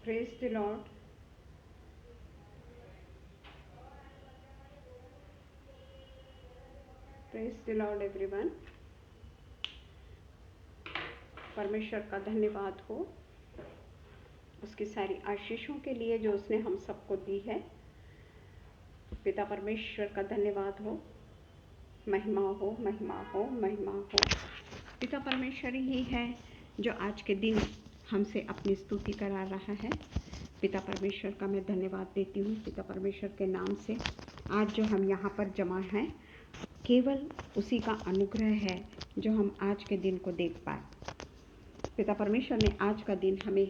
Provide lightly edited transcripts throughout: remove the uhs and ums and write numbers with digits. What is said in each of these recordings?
Praise the Lord. Praise the Lord everyone. परमेश्वर का धन्यवाद हो उसकी सारी आशीषों के लिए जो उसने हम सबको दी है। पिता परमेश्वर का धन्यवाद हो, महिमा हो, महिमा हो, महिमा हो। पिता परमेश्वर ही है जो आज के दिन हमसे अपनी स्तुति करा रहा है। पिता परमेश्वर का मैं धन्यवाद देती हूँ। पिता परमेश्वर के नाम से आज जो हम यहाँ पर जमा हैं, केवल उसी का अनुग्रह है जो हम आज के दिन को देख पाए। पिता परमेश्वर ने आज का दिन हमें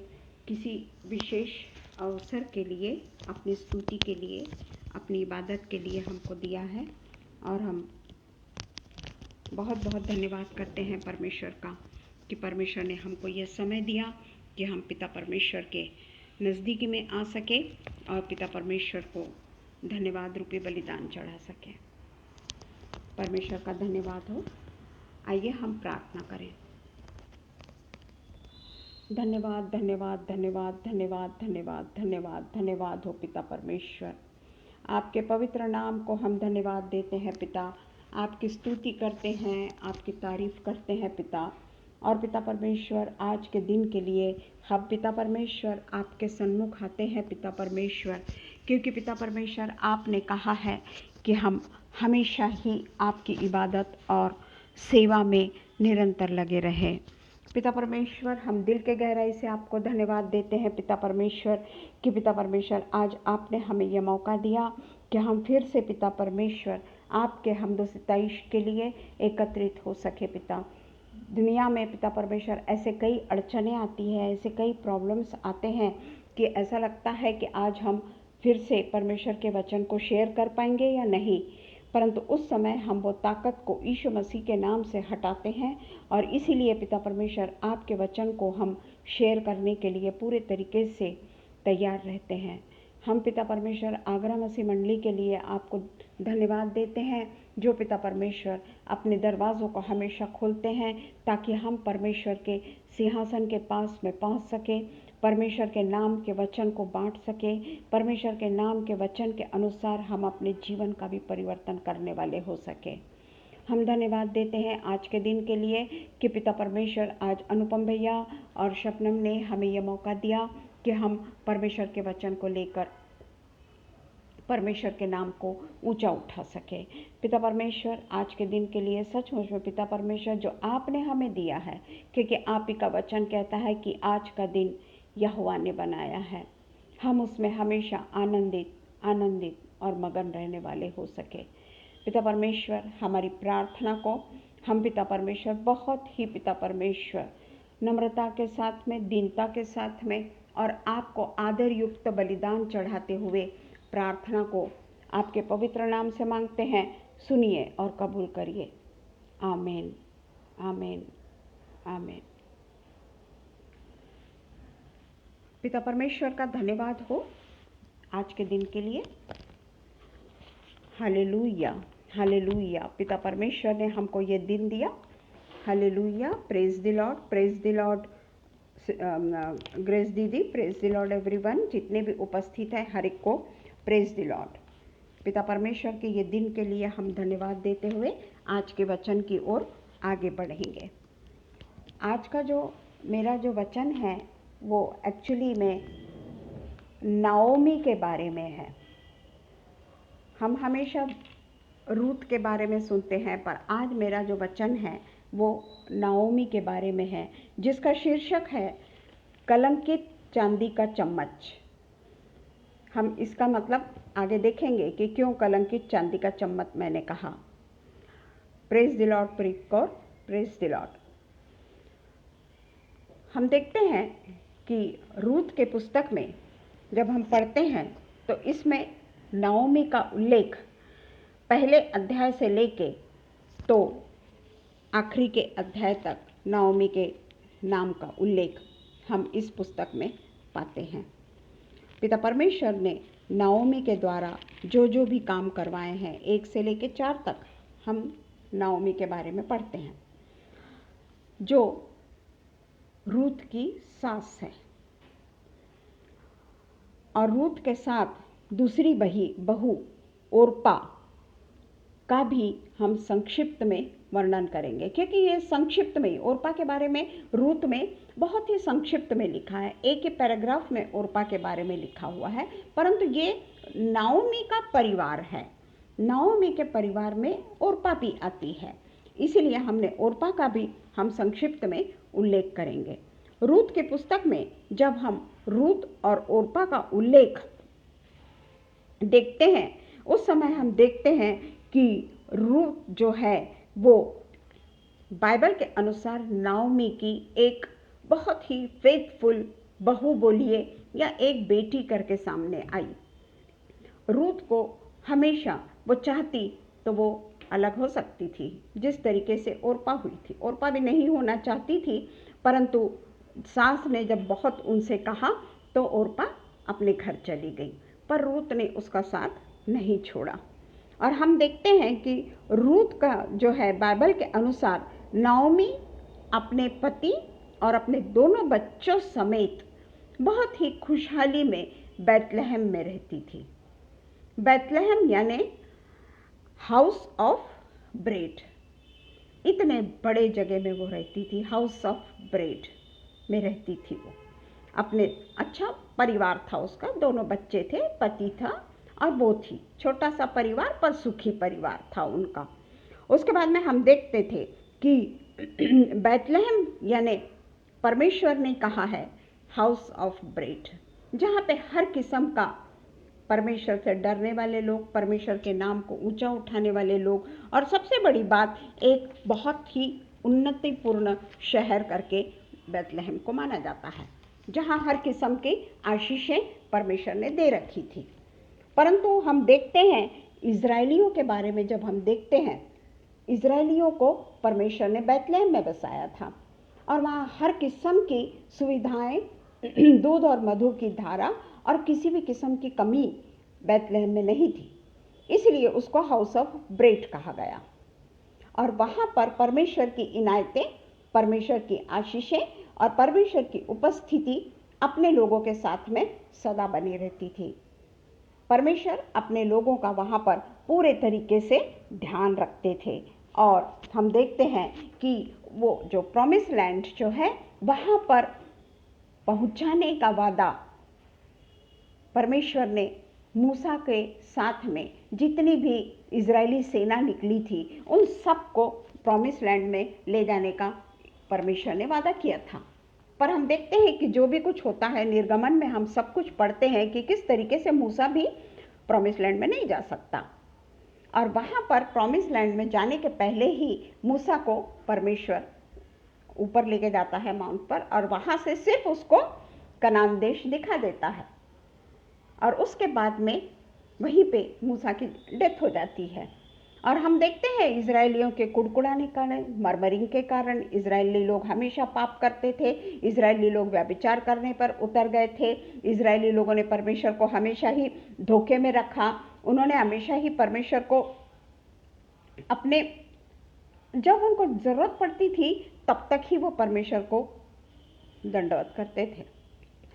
किसी विशेष अवसर के लिए, अपनी स्तुति के लिए, अपनी इबादत के लिए हमको दिया है और हम बहुत बहुत धन्यवाद करते हैं परमेश्वर का कि परमेश्वर ने हमको यह समय दिया कि हम पिता परमेश्वर के नज़दीकी में आ सके और पिता परमेश्वर को धन्यवाद रूपी बलिदान चढ़ा सके। परमेश्वर का धन्यवाद हो। आइए हम प्रार्थना करें। धन्यवाद धन्यवाद धन्यवाद धन्यवाद धन्यवाद धन्यवाद धन्यवाद हो पिता परमेश्वर। आपके पवित्र नाम को हम धन्यवाद देते हैं पिता। आपकी स्तुति करते हैं, आपकी तारीफ करते हैं पिता। और पिता परमेश्वर आज के दिन के लिए हम पिता परमेश्वर आपके सन्मुख आते हैं पिता परमेश्वर, क्योंकि पिता परमेश्वर आपने कहा है कि हम हमेशा ही आपकी इबादत और सेवा में निरंतर लगे रहें। पिता परमेश्वर हम दिल के गहराई से आपको धन्यवाद देते हैं पिता परमेश्वर कि पिता परमेश्वर आज आपने हमें यह मौका दिया कि हम फिर से पिता परमेश्वर आपके हम्द सिताइश के लिए एकत्रित हो सके। पिता दुनिया में पिता परमेश्वर ऐसे कई अड़चनें आती हैं, ऐसे कई प्रॉब्लम्स आते हैं कि ऐसा लगता है कि आज हम फिर से परमेश्वर के वचन को शेयर कर पाएंगे या नहीं, परंतु उस समय हम वो ताकत को यीशु मसीह के नाम से हटाते हैं और इसीलिए पिता परमेश्वर आपके वचन को हम शेयर करने के लिए पूरे तरीके से तैयार रहते हैं। हम पिता परमेश्वर आगरा मसीह मंडली के लिए आपको धन्यवाद देते हैं जो पिता परमेश्वर अपने दरवाज़ों को हमेशा खोलते हैं ताकि हम परमेश्वर के सिंहासन के पास में पहुंच सके, परमेश्वर के नाम के वचन को बांट सके, परमेश्वर के नाम के वचन के अनुसार हम अपने जीवन का भी परिवर्तन करने वाले हो सके। हम धन्यवाद देते हैं आज के दिन के लिए कि पिता परमेश्वर आज अनुपम भैया और शबनम ने हमें यह मौका दिया कि हम परमेश्वर के वचन को लेकर परमेश्वर के नाम को ऊंचा उठा सके। पिता परमेश्वर आज के दिन के लिए सचमुच में पिता परमेश्वर जो आपने हमें दिया है, क्योंकि आप ही का वचन कहता है कि आज का दिन यहोवा ने बनाया है, हम उसमें हमेशा आनंदित और मगन रहने वाले हो सके। पिता परमेश्वर हमारी प्रार्थना को हम पिता परमेश्वर बहुत ही पिता परमेश्वर नम्रता के साथ में, दीनता के साथ में और आपको आदर युक्त बलिदान चढ़ाते हुए प्रार्थना को आपके पवित्र नाम से मांगते हैं। सुनिए और कबूल करिए। आमीन, आमीन, आमीन। पिता परमेश्वर का धन्यवाद हो आज के दिन के लिए। Hallelujah, hallelujah. पिता परमेश्वर ने हमको ये दिन दिया। Hallelujah. Praise the Lord, praise the Lord grace दीदी, प्रेज द लॉर्ड एवरीवन। जितने भी उपस्थित हैं हर एक को प्रेज द लॉर्ड। पिता परमेश्वर के ये दिन के लिए हम धन्यवाद देते हुए आज के वचन की ओर आगे बढ़ेंगे। आज का जो मेरा जो वचन है वो एक्चुअली में नाओमी के बारे में है। हम हमेशा रूत के बारे में सुनते हैं, पर आज मेरा जो वचन है वो नाओमी के बारे में है, जिसका शीर्षक है कलंकित चांदी का चम्मच। हम इसका मतलब आगे देखेंगे कि क्यों कलंकित चांदी का चम्मच मैंने कहा। प्रेज द लॉर्ड प्रीकोर, प्रेज द लॉर्ड। हम देखते हैं कि रूत के पुस्तक में जब हम पढ़ते हैं तो इसमें नाओमी का उल्लेख पहले अध्याय से लेके तो आखिरी के अध्याय तक नाओमी के नाम का उल्लेख हम इस पुस्तक में पाते हैं। पिता परमेश्वर ने नाओमी के द्वारा जो जो भी काम करवाए हैं, 1 से लेके 4 तक हम नाओमी के बारे में पढ़ते हैं, जो रूत की सास है। और रूत के साथ दूसरी बहू ओर्पा का भी हम संक्षिप्त में वर्णन करेंगे, क्योंकि ये संक्षिप्त में ओर्पा के बारे में रूत में बहुत ही संक्षिप्त में लिखा है। एक ही पैराग्राफ में ओर्पा के बारे में लिखा हुआ है, परंतु ये नाओमी का परिवार है। नाओमी के परिवार में ओर्पा भी आती है, इसीलिए हमने ओर्पा का भी हम संक्षिप्त में उल्लेख करेंगे। रूत की पुस्तक में जब हम रूत और ओर्पा का उल्लेख देखते हैं, उस समय हम देखते हैं कि रूत जो है वो बाइबल के अनुसार नाओमी की एक बहुत ही फेथफुल बहू बोलिए या एक बेटी करके सामने आई। रूत को हमेशा वो चाहती तो वो अलग हो सकती थी, जिस तरीके से ओर्पा हुई थी। ओर्पा भी नहीं होना चाहती थी, परंतु सास ने जब बहुत उनसे कहा तो ओर्पा अपने घर चली गई, पर रूत ने उसका साथ नहीं छोड़ा। और हम देखते हैं कि रूत का जो है बाइबल के अनुसार नाओमी अपने पति और अपने दोनों बच्चों समेत बहुत ही खुशहाली में बैतलहम में रहती थी। बैतलहम यानी हाउस ऑफ ब्रेड, इतने बड़े जगह में वो रहती थी। हाउस ऑफ ब्रेड में रहती थी वो। अपने अच्छा परिवार था उसका, दोनों बच्चे थे, पति था और वो थी। छोटा सा परिवार पर सुखी परिवार था उनका। उसके बाद में हम देखते थे कि बैतलहम यानी परमेश्वर ने कहा है हाउस ऑफ ब्रेड, जहाँ पे हर किस्म का परमेश्वर से डरने वाले लोग, परमेश्वर के नाम को ऊंचा उठाने वाले लोग, और सबसे बड़ी बात एक बहुत ही उन्नतिपूर्ण शहर करके बैतलहम को माना जाता है, जहाँ हर किस्म की आशीषें परमेश्वर ने दे रखी थी। परंतु हम देखते हैं इजरायलियों के बारे में, जब हम देखते हैं इजरायलियों को परमेश्वर ने बैतलहम में बसाया था और वहाँ हर किस्म की सुविधाएं, दूध और मधु की धारा और किसी भी किस्म की कमी बैतलहम में नहीं थी, इसलिए उसको हाउस ऑफ ब्रेड कहा गया। और वहाँ पर परमेश्वर की इनायतें, परमेश्वर की आशीषें और परमेश्वर की उपस्थिति अपने लोगों के साथ में सदा बनी रहती थी। परमेश्वर अपने लोगों का वहाँ पर पूरे तरीके से ध्यान रखते थे। और हम देखते हैं कि वो जो प्रॉमिस लैंड जो है, वहाँ पर पहुँचाने का वादा परमेश्वर ने मूसा के साथ में जितनी भी इजरायली सेना निकली थी, उन सबको प्रॉमिस लैंड में ले जाने का परमेश्वर ने वादा किया था। पर हम देखते हैं कि जो भी कुछ होता है, निर्गमन में हम सब कुछ पढ़ते हैं कि किस तरीके से मूसा भी प्रॉमिस लैंड में नहीं जा सकता। और वहाँ पर प्रॉमिस लैंड में जाने के पहले ही मूसा को परमेश्वर ऊपर लेके जाता है माउंट पर, और वहाँ से सिर्फ उसको कनान देश दिखा देता है। और उसके बाद में वहीं पे मूसा की डेथ हो जाती है। और हम देखते हैं इजरायलियों के कुड़कुड़ाने के कारण, मरमरिंग के कारण इजरायली लोग हमेशा पाप करते थे। इजरायली लोग व्यभिचार करने पर उतर गए थे। इजरायली लोगों ने परमेश्वर को हमेशा ही धोखे में रखा। उन्होंने हमेशा ही परमेश्वर को अपने, जब उनको जरूरत पड़ती थी तब तक ही वो परमेश्वर को दंडवत करते थे।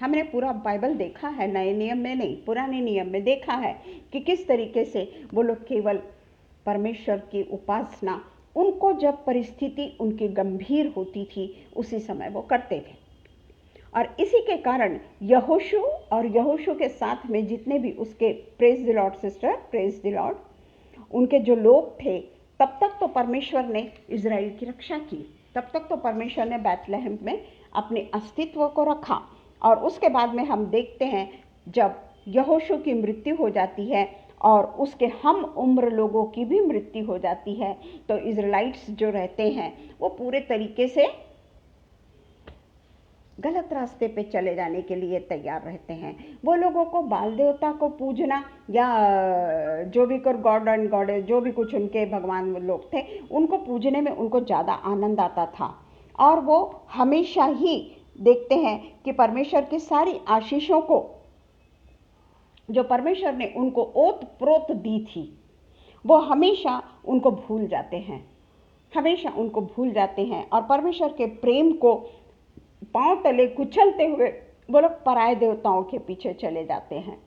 हमने पूरा बाइबल देखा है, नए नियम में नहीं, पुराने नियम में देखा है कि किस तरीके से वो लोग केवल परमेश्वर की उपासना, उनको जब परिस्थिति उनकी गंभीर होती थी उसी समय वो करते थे। और इसी के कारण यहोशू और यहोशू के साथ में जितने भी उसके, praise the Lord sister, praise the Lord, उनके जो लोग थे, तब तक तो परमेश्वर ने इजराइल की रक्षा की, तब तक तो परमेश्वर ने बैतलहम में अपने अस्तित्व को रखा। और उसके बाद में हम देखते हैं जब यहोशू की मृत्यु हो जाती है और उसके हम उम्र लोगों की भी मृत्यु हो जाती है, तो इजराइट्स जो रहते हैं वो पूरे तरीके से गलत रास्ते पे चले जाने के लिए तैयार रहते हैं। वो लोगों को बाल देवता को पूजना या जो भी कर गॉड एंड गॉडेस, जो भी कुछ उनके भगवान लोग थे, उनको पूजने में उनको ज़्यादा आनंद आता था। और वो हमेशा ही देखते हैं कि परमेश्वर की सारी आशीषों को जो परमेश्वर ने उनको ओत प्रोत दी थी, वो हमेशा उनको भूल जाते हैं, हमेशा उनको भूल जाते हैं। और परमेश्वर के प्रेम को पांव तले कुचलते हुए वो लोग पराये देवताओं के पीछे चले जाते हैं।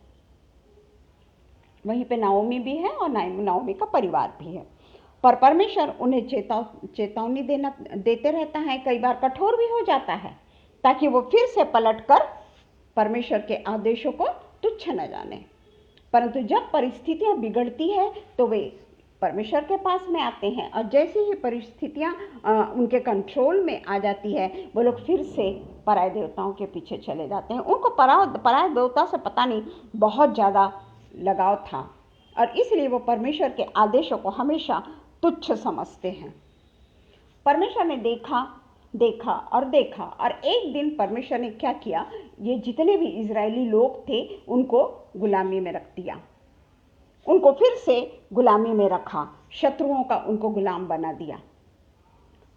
वहीं पे नाओमी भी है और नाओमी का परिवार भी है, पर परमेश्वर उन्हें चेतावनी देते रहता है, कई बार कठोर भी हो जाता है, ताकि वो फिर से पलटकर परमेश्वर के आदेशों को तुच्छ न जाने। परंतु जब परिस्थितियां बिगड़ती है तो वे परमेश्वर के पास में आते हैं, और जैसे ही परिस्थितियां उनके कंट्रोल में आ जाती है, वो लोग फिर से पराये देवताओं के पीछे चले जाते हैं। उनको पराये देवता से पता नहीं बहुत ज़्यादा लगाव था, और इसलिए वो परमेश्वर के आदेशों को हमेशा तुच्छ समझते हैं। परमेश्वर ने देखा और एक दिन परमेश्वर ने क्या किया, ये जितने भी इजरायली लोग थे उनको गुलामी में रख दिया, उनको फिर से गुलामी में रखा, शत्रुओं का उनको गुलाम बना दिया।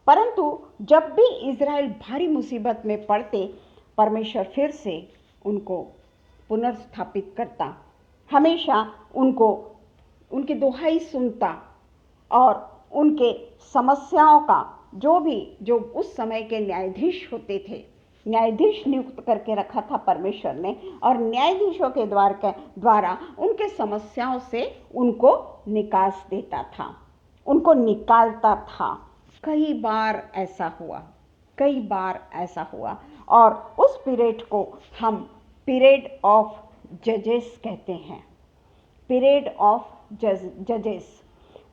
परंतु जब भी इजराइल भारी मुसीबत में पड़ते, परमेश्वर फिर से उनको पुनर्स्थापित करता, हमेशा उनको उनकी दुहाई सुनता, और उनके समस्याओं का जो उस समय के न्यायाधीश होते थे, न्यायाधीश नियुक्त करके रखा था परमेश्वर ने, और न्यायाधीशों के द्वारा उनके समस्याओं से उनको निकास देता था, उनको निकालता था। कई बार ऐसा हुआ, और उस पीरियड को हम पीरियड ऑफ जजेस कहते हैं, पीरियड ऑफ जजेस,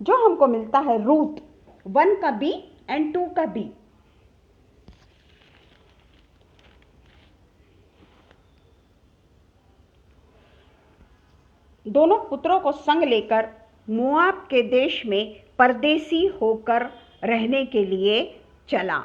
जो हमको मिलता है रूथ 1 का बी एंड 2 का बी। दोनों पुत्रों को संग लेकर मोआब के देश में परदेसी होकर रहने के लिए चला।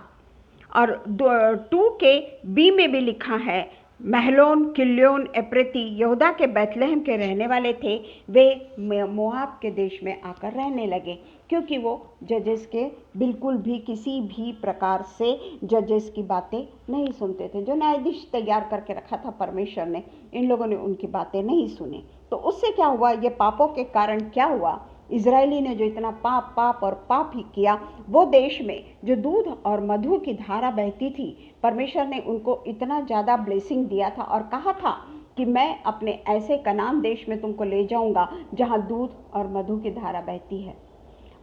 और 2 के बी में भी लिखा है, महलोन, किल्योन, एप्रेती यहूदा के बैतलहम के रहने वाले थे, वे मोआब के देश में आकर रहने लगे, क्योंकि वो जजेस के बिल्कुल भी किसी भी प्रकार से जजेस की बातें नहीं सुनते थे। जो न्यायाधीश तैयार करके रखा था परमेश्वर ने, इन लोगों ने उनकी बातें नहीं सुनी। तो उससे क्या हुआ, ये पापों के कारण क्या हुआ, इजरायली ने जो इतना पाप ही किया, वो देश में जो दूध और मधु की धारा बहती थी, परमेश्वर ने उनको इतना ज़्यादा ब्लेसिंग दिया था और कहा था कि मैं अपने ऐसे कनान देश में तुमको ले जाऊंगा जहां दूध और मधु की धारा बहती है।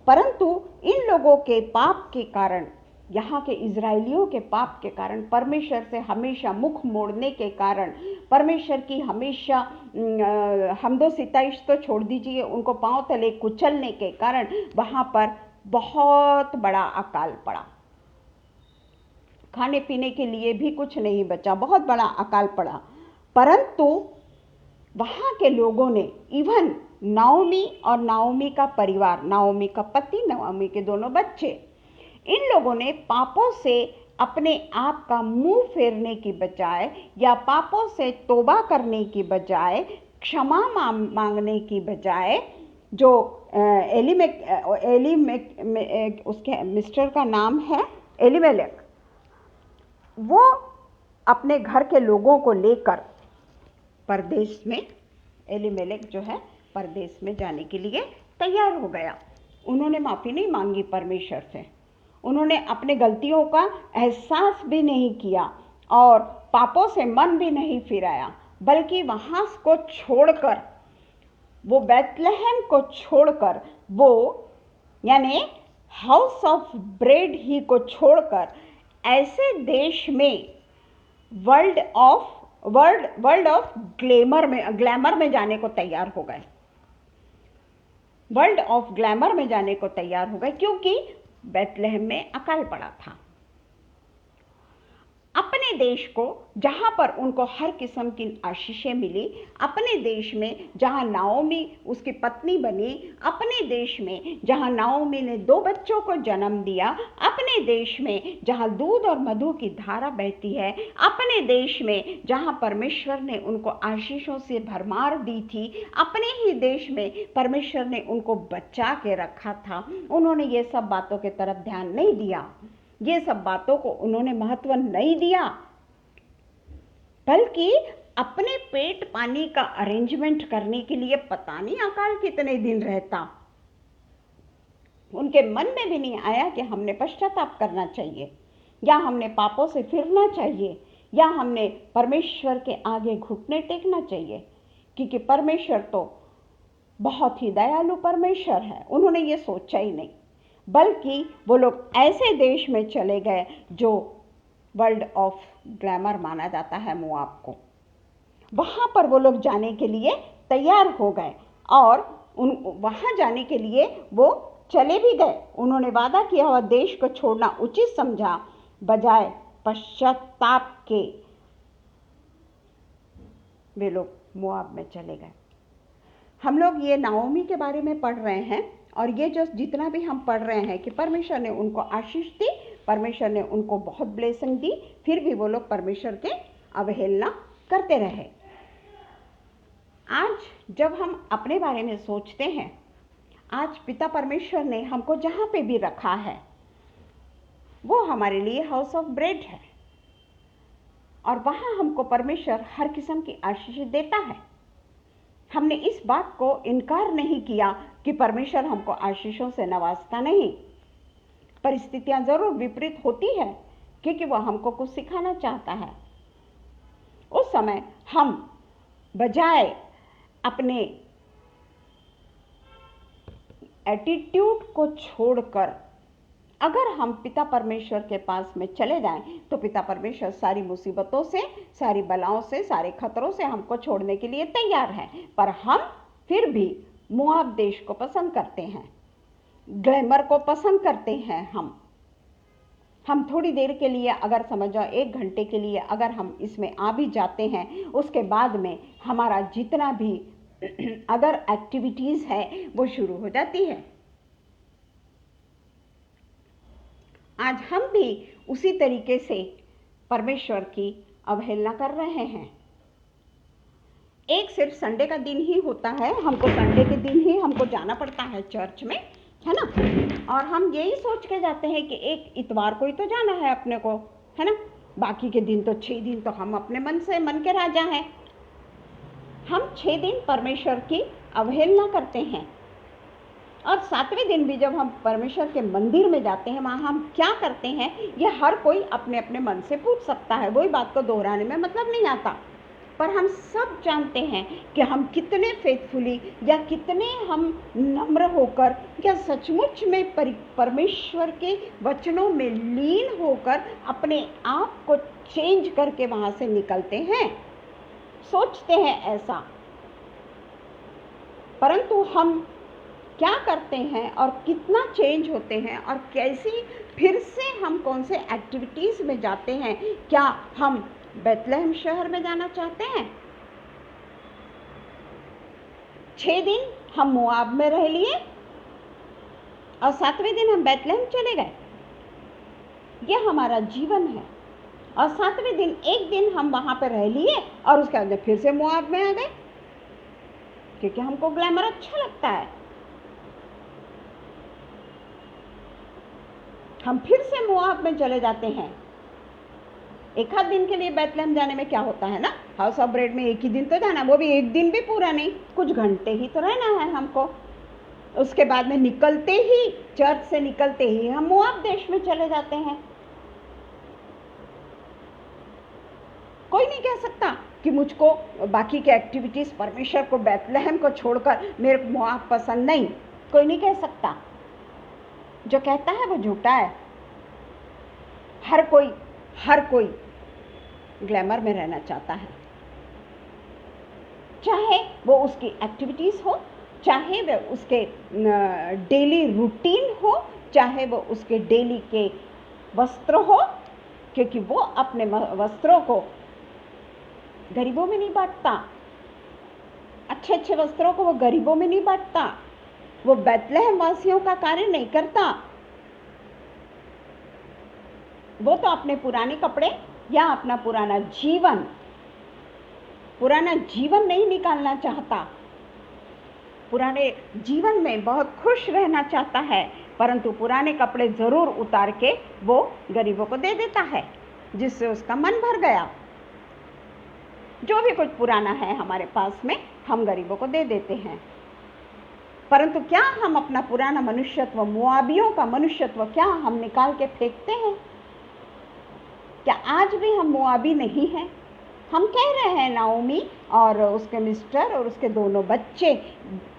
परंतु इन लोगों के पाप के कारण, यहाँ के इजरायलियों के पाप के कारण, परमेश्वर से हमेशा मुख मोड़ने के कारण, परमेश्वर की हमेशा हमदो सिताइश तो छोड़ दीजिए, उनको पांव तले कुचलने के कारण वहाँ पर बहुत बड़ा अकाल पड़ा, खाने पीने के लिए भी कुछ नहीं बचा, बहुत बड़ा अकाल पड़ा। परंतु वहाँ के लोगों ने, इवन नाओमी और नाओमी का परिवार, नाओमी का पति, नाओमी के दोनों बच्चे, इन लोगों ने पापों से अपने आप का मुंह फेरने की बजाय, या पापों से तौबा करने की बजाय, क्षमा मांगने की बजाय, जो उसके मिस्टर का नाम है एलीमेलेक, वो अपने घर के लोगों को लेकर परदेश में, एलीमेलेक जो है परदेश में जाने के लिए तैयार हो गया। उन्होंने माफ़ी नहीं मांगी परमेश्वर से, उन्होंने अपने गलतियों का एहसास भी नहीं किया और पापों से मन भी नहीं फिराया, बल्कि वहाँ को छोड़कर, वो बैतलहम को छोड़कर, वो यानी हाउस ऑफ ब्रेड ही को छोड़कर ऐसे देश में वर्ल्ड ऑफ ग्लैमर में जाने को तैयार हो गए, वर्ल्ड ऑफ ग्लैमर में जाने को तैयार हो गए, क्योंकि बैतलहम में अकाल पड़ा था। अपने देश को जहाँ पर उनको हर किस्म की आशीषें मिली, अपने देश में जहाँ नाओमी उसकी पत्नी बनी, अपने देश में जहाँ नाओमी ने 2 बच्चों को जन्म दिया, अपने देश में जहाँ दूध और मधु की धारा बहती है, अपने देश में जहाँ परमेश्वर ने उनको आशीषों से भरमार दी थी, अपने ही देश में परमेश्वर ने उनको बचा के रखा था, उन्होंने ये सब बातों की तरफ ध्यान नहीं दिया, ये सब बातों को उन्होंने महत्व नहीं दिया, बल्कि अपने पेट पानी का अरेंजमेंट करने के लिए पता नहीं अकाल कितने दिन रहता। उनके मन में भी नहीं आया कि हमने पश्चाताप करना चाहिए या हमने पापों से फिरना चाहिए या हमने परमेश्वर के आगे घुटने टेकना चाहिए? क्योंकि परमेश्वर तो बहुत ही दयालु परमेश्वर है, उन्होंने ये सोचा ही नहीं, बल्कि वो लोग ऐसे देश में चले गए जो वर्ल्ड ऑफ ग्लैमर माना जाता है, मोआब को। वहाँ पर वो लोग जाने के लिए तैयार हो गए और वहाँ जाने के लिए वो चले भी गए। उन्होंने वादा किया हुआ देश को छोड़ना उचित समझा, बजाय पश्चाताप के वे लोग मोआब में चले गए। हम लोग ये नाओमी के बारे में पढ़ रहे हैं और ये जो जितना भी हम पढ़ रहे हैं कि परमेश्वर ने उनको आशीष दी, परमेश्वर ने उनको बहुत ब्लेसिंग दी, फिर भी वो लोग परमेश्वर के अवहेलना करते रहे। आज जब हम अपने बारे में सोचते हैं, आज पिता परमेश्वर ने हमको जहाँ पे भी रखा है वो हमारे लिए हाउस ऑफ ब्रेड है और वहाँ हमको परमेश्वर हर किस्म की आशीष देता है। हमने इस बात को इनकार नहीं किया कि परमेश्वर हमको आशीषों से नवाजता नहीं। परिस्थितियां जरूर विपरीत होती है क्योंकि वह हमको कुछ सिखाना चाहता है। उस समय हम बजाय अपने एटीट्यूड को छोड़कर अगर हम पिता परमेश्वर के पास में चले जाएं तो पिता परमेश्वर सारी मुसीबतों से, सारी बलाओं से, सारे खतरों से हमको छोड़ने के लिए तैयार है। पर हम फिर भी मोआब देश को पसंद करते हैं, ग्लैमर को पसंद करते हैं। हम थोड़ी देर के लिए, अगर समझ जाओ 1 घंटे के लिए अगर हम इसमें आ भी जाते हैं, उसके बाद में हमारा जितना भी अदर एक्टिविटीज है वो शुरू हो जाती है। आज हम भी उसी तरीके से परमेश्वर की अवहेलना कर रहे हैं। एक सिर्फ संडे का दिन ही होता है, हमको संडे के दिन ही हमको जाना पड़ता है चर्च में, है ना। और हम यही सोच के जाते हैं कि एक इतवार को ही तो जाना है अपने को, है ना। बाकी के दिन तो 6 दिन तो हम अपने मन के राजा हैं। हम 6 दिन परमेश्वर की अवहेलना करते हैं और 7वें दिन भी जब हम परमेश्वर के मंदिर में जाते हैं, वहाँ हम क्या करते हैं ये हर कोई अपने अपने मन से पूछ सकता है, वही बात को दोहराने में मतलब नहीं आता। पर हम सब जानते हैं कि हम कितने फेथफुली या कितने हम नम्र होकर या सचमुच में परमेश्वर के वचनों में लीन होकर अपने आप को चेंज करके वहाँ से निकलते हैं, सोचते हैं ऐसा। परंतु हम क्या करते हैं और कितना चेंज होते हैं और कैसी फिर से हम कौन से एक्टिविटीज़ में जाते हैं? क्या हम बेथलेहम शहर में जाना चाहते हैं? 6 दिन हम मोआब में रह लिए और 7वें दिन हम बेथलेहम चले गए। ये हमारा जीवन है। और 7वें दिन एक दिन हम वहाँ पर रह लिए और उसके बाद फिर से मोआब में आ गए क्योंकि हमको ग्लैमर अच्छा लगता है। हम फिर से मोआब में चले जाते हैं। एक आध दिन के लिए बेथलेहम जाने में क्या होता है ना, हाउस ऑफ ब्रेड में एक ही दिन तो जाना, वो भी एक दिन भी पूरा नहीं, कुछ घंटे ही तो रहना है हमको। उसके बाद में निकलते ही, चर्च से निकलते ही हम मोआब देश में चले जाते हैं। कोई नहीं कह सकता कि मुझको बाकी के एक्टिविटीज, परमेश्वर को, बेथलेहम को छोड़कर मेरे को मोआब पसंद नहीं, कोई नहीं कह सकता। जो कहता है वो झूठा है। हर कोई ग्लैमर में रहना चाहता है, चाहे वो उसकी एक्टिविटीज हो, चाहे वो उसके डेली रूटीन हो, चाहे वो उसके डेली के वस्त्र हो, क्योंकि वो अपने वस्त्रों को गरीबों में नहीं बांटता। अच्छे अच्छे वस्त्रों को वो गरीबों में नहीं बांटता। वो बेथलेहम वासियों का कार्य नहीं करता। वो तो अपने पुराने कपड़े या अपना पुराना जीवन नहीं निकालना चाहता। पुराने जीवन में बहुत खुश रहना चाहता है, परंतु पुराने कपड़े जरूर उतार के वो गरीबों को दे देता है, जिससे उसका मन भर गया। जो भी कुछ पुराना है हमारे पास में, हम गरीबों को दे देते हैं। परंतु क्या हम अपना पुराना मनुष्यत्व, मोआबियों का मनुष्यत्व, क्या हम निकाल के फेंकते हैं? क्या आज भी हम मोआबी नहीं हैं? हम कह रहे हैं नाओमी और उसके मिस्टर और उसके दोनों बच्चे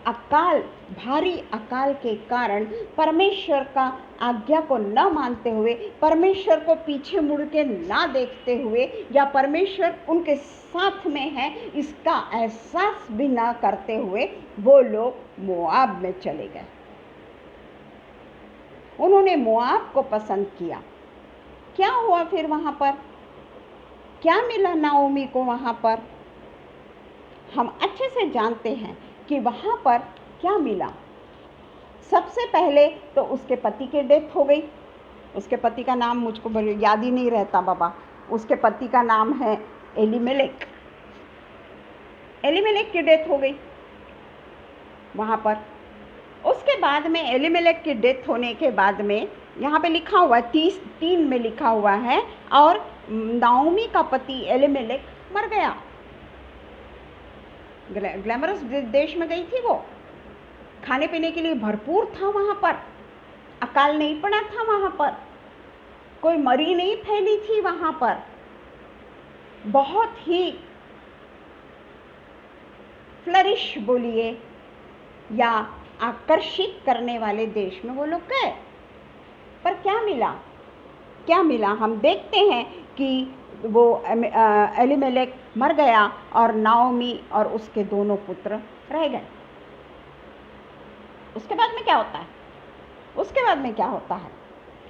अकाल, भारी अकाल के कारण परमेश्वर का आज्ञा को न मानते हुए, परमेश्वर को पीछे मुड़ के ना देखते हुए, या परमेश्वर उनके साथ में है इसका एहसास भी ना करते हुए वो लोग मोआब में चले गए। उन्होंने मोआब को पसंद किया। क्या हुआ फिर वहां पर? क्या मिला नाओमी को वहां पर? हम अच्छे से जानते हैं कि वहां पर क्या मिला। सबसे पहले तो उसके पति की डेथ हो गई। उसके पति का नाम मुझको याद ही नहीं रहता बाबा। उसके पति का नाम है एलीमेलेक। एलीमेलेक की डेथ हो गई वहां पर। उसके बाद में एलीमेलेक की डेथ होने के बाद में यहाँ पे लिखा हुआ 33 में लिखा हुआ है, और नाओमी का पति एलीमेलेक मर गया। ग्लैमरस देश में गई थी वो, खाने पीने के लिए भरपूर था वहां पर, अकाल नहीं पड़ा था वहां पर, कोई मरी नहीं फैली थी वहां पर। बहुत ही फ्लरिश बोलिए या आकर्षित करने वाले देश में वो लोग गए। पर क्या मिला? क्या मिला? हम देखते हैं कि वो एलीमेलेक मर गया और नाओमी और उसके दोनों पुत्र रह गए। उसके बाद में क्या होता है? उसके बाद में क्या होता है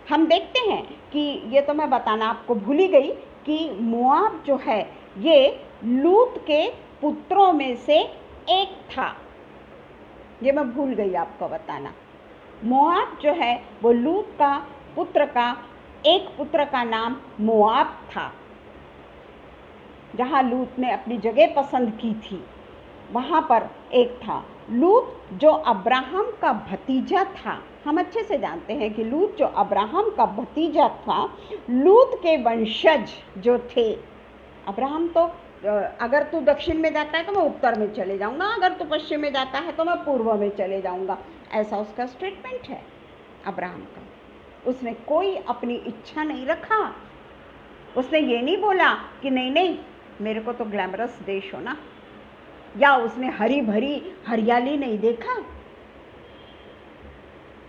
हम देखते हैं कि ये तो मैं बताना आपको भूल ही गई कि मोआब जो है ये लूत के पुत्रों में से एक था। ये मैं भूल गई आपको बताना। मोआब जो है वो लूत का पुत्र का एक पुत्र का नाम मोआब था। जहाँ लूत ने अपनी जगह पसंद की थी वहाँ पर एक था। लूत जो अब्राहम का भतीजा था, हम अच्छे से जानते हैं कि लूत जो अब्राहम का भतीजा था, लूत के वंशज जो थे। अब्राहम तो अगर तू दक्षिण में जाता है तो मैं उत्तर में चले जाऊंगा, अगर तू पश्चिम में जाता है तो मैं पूर्व में चले जाऊंगा, ऐसा उसका स्टेटमेंट है अब्राहम का। उसने कोई अपनी इच्छा नहीं रखा। उसने ये नहीं बोला कि नहीं नहीं मेरे को तो ग्लैमरस देश हो ना, या उसने हरी भरी हरियाली नहीं देखा,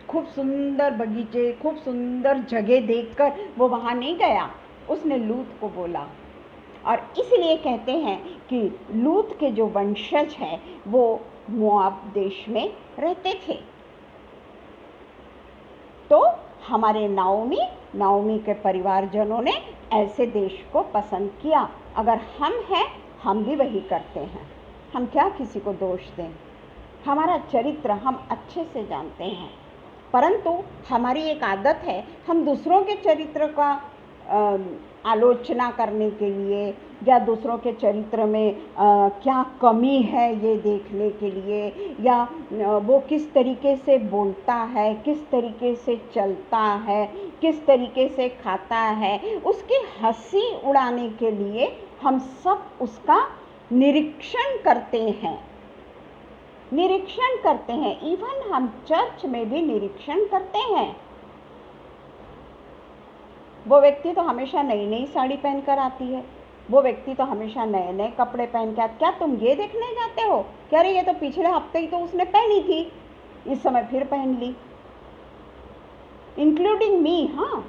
खूब सुंदर बगीचे, खूब सुंदर जगह देखकर वो वहां नहीं गया। उसने लूत को बोला। और इसलिए कहते हैं कि लूत के जो वंशज है वो मोआब देश में रहते थे। तो हमारे नाओमी के परिवारजनों ने ऐसे देश को पसंद किया। अगर हम हैं हम भी वही करते हैं। हम क्या किसी को दोष दें? हमारा चरित्र हम अच्छे से जानते हैं, परंतु हमारी एक आदत है हम दूसरों के चरित्र का आलोचना करने के लिए या दूसरों के चरित्र में क्या कमी है ये देखने के लिए, या वो किस तरीके से बोलता है, किस तरीके से चलता है, किस तरीके से खाता है, उसकी हंसी उड़ाने के लिए हम सब उसका निरीक्षण करते हैं। निरीक्षण करते हैं। इवन हम चर्च में भी निरीक्षण करते हैं। वो व्यक्ति तो हमेशा नई नई साड़ी पहनकर आती है, वो व्यक्ति तो हमेशा नए नए कपड़े पहन के, क्या तुम ये देखने जाते हो कि अरे ये तो पिछले हफ्ते ही तो उसने पहनी थी, इस समय फिर पहन ली, इंक्लूडिंग मी। हाँ,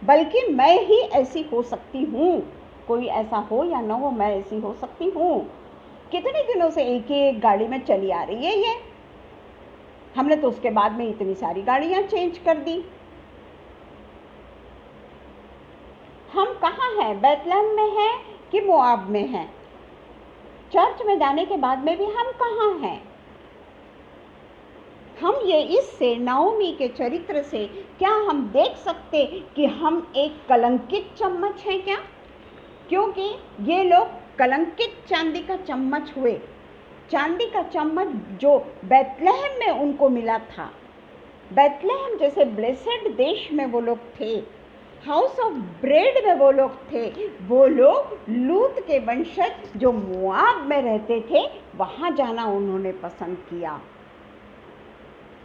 बल्कि मैं ही ऐसी हो सकती हूँ, कोई ऐसा हो या ना हो, मैं ऐसी हो सकती हूँ। कितने दिनों से एक ही एक गाड़ी में चली आ रही है ये, हमने तो उसके बाद में इतनी सारी गाड़ियां चेंज कर दी। हम कहाँ हैं? बैतलहम में हैं कि मोआब में हैं? चर्च में जाने के बाद में भी हम कहाँ हैं? हम ये इससे नाओमी के चरित्र से क्या हम देख सकते कि हम एक कलंकित चम्मच हैं क्या? क्योंकि ये लोग कलंकित चांदी का चम्मच हुए। चांदी का चम्मच जो बैतलहम में उनको मिला था, बैतलहम जैसे ब्लेसेड देश में वो लोग थे, हाउस ऑफ ब्रेड में वो लोग थे, वो लोग लूत के वंशज जो मोआब में रहते थे वहां जाना उन्होंने पसंद किया।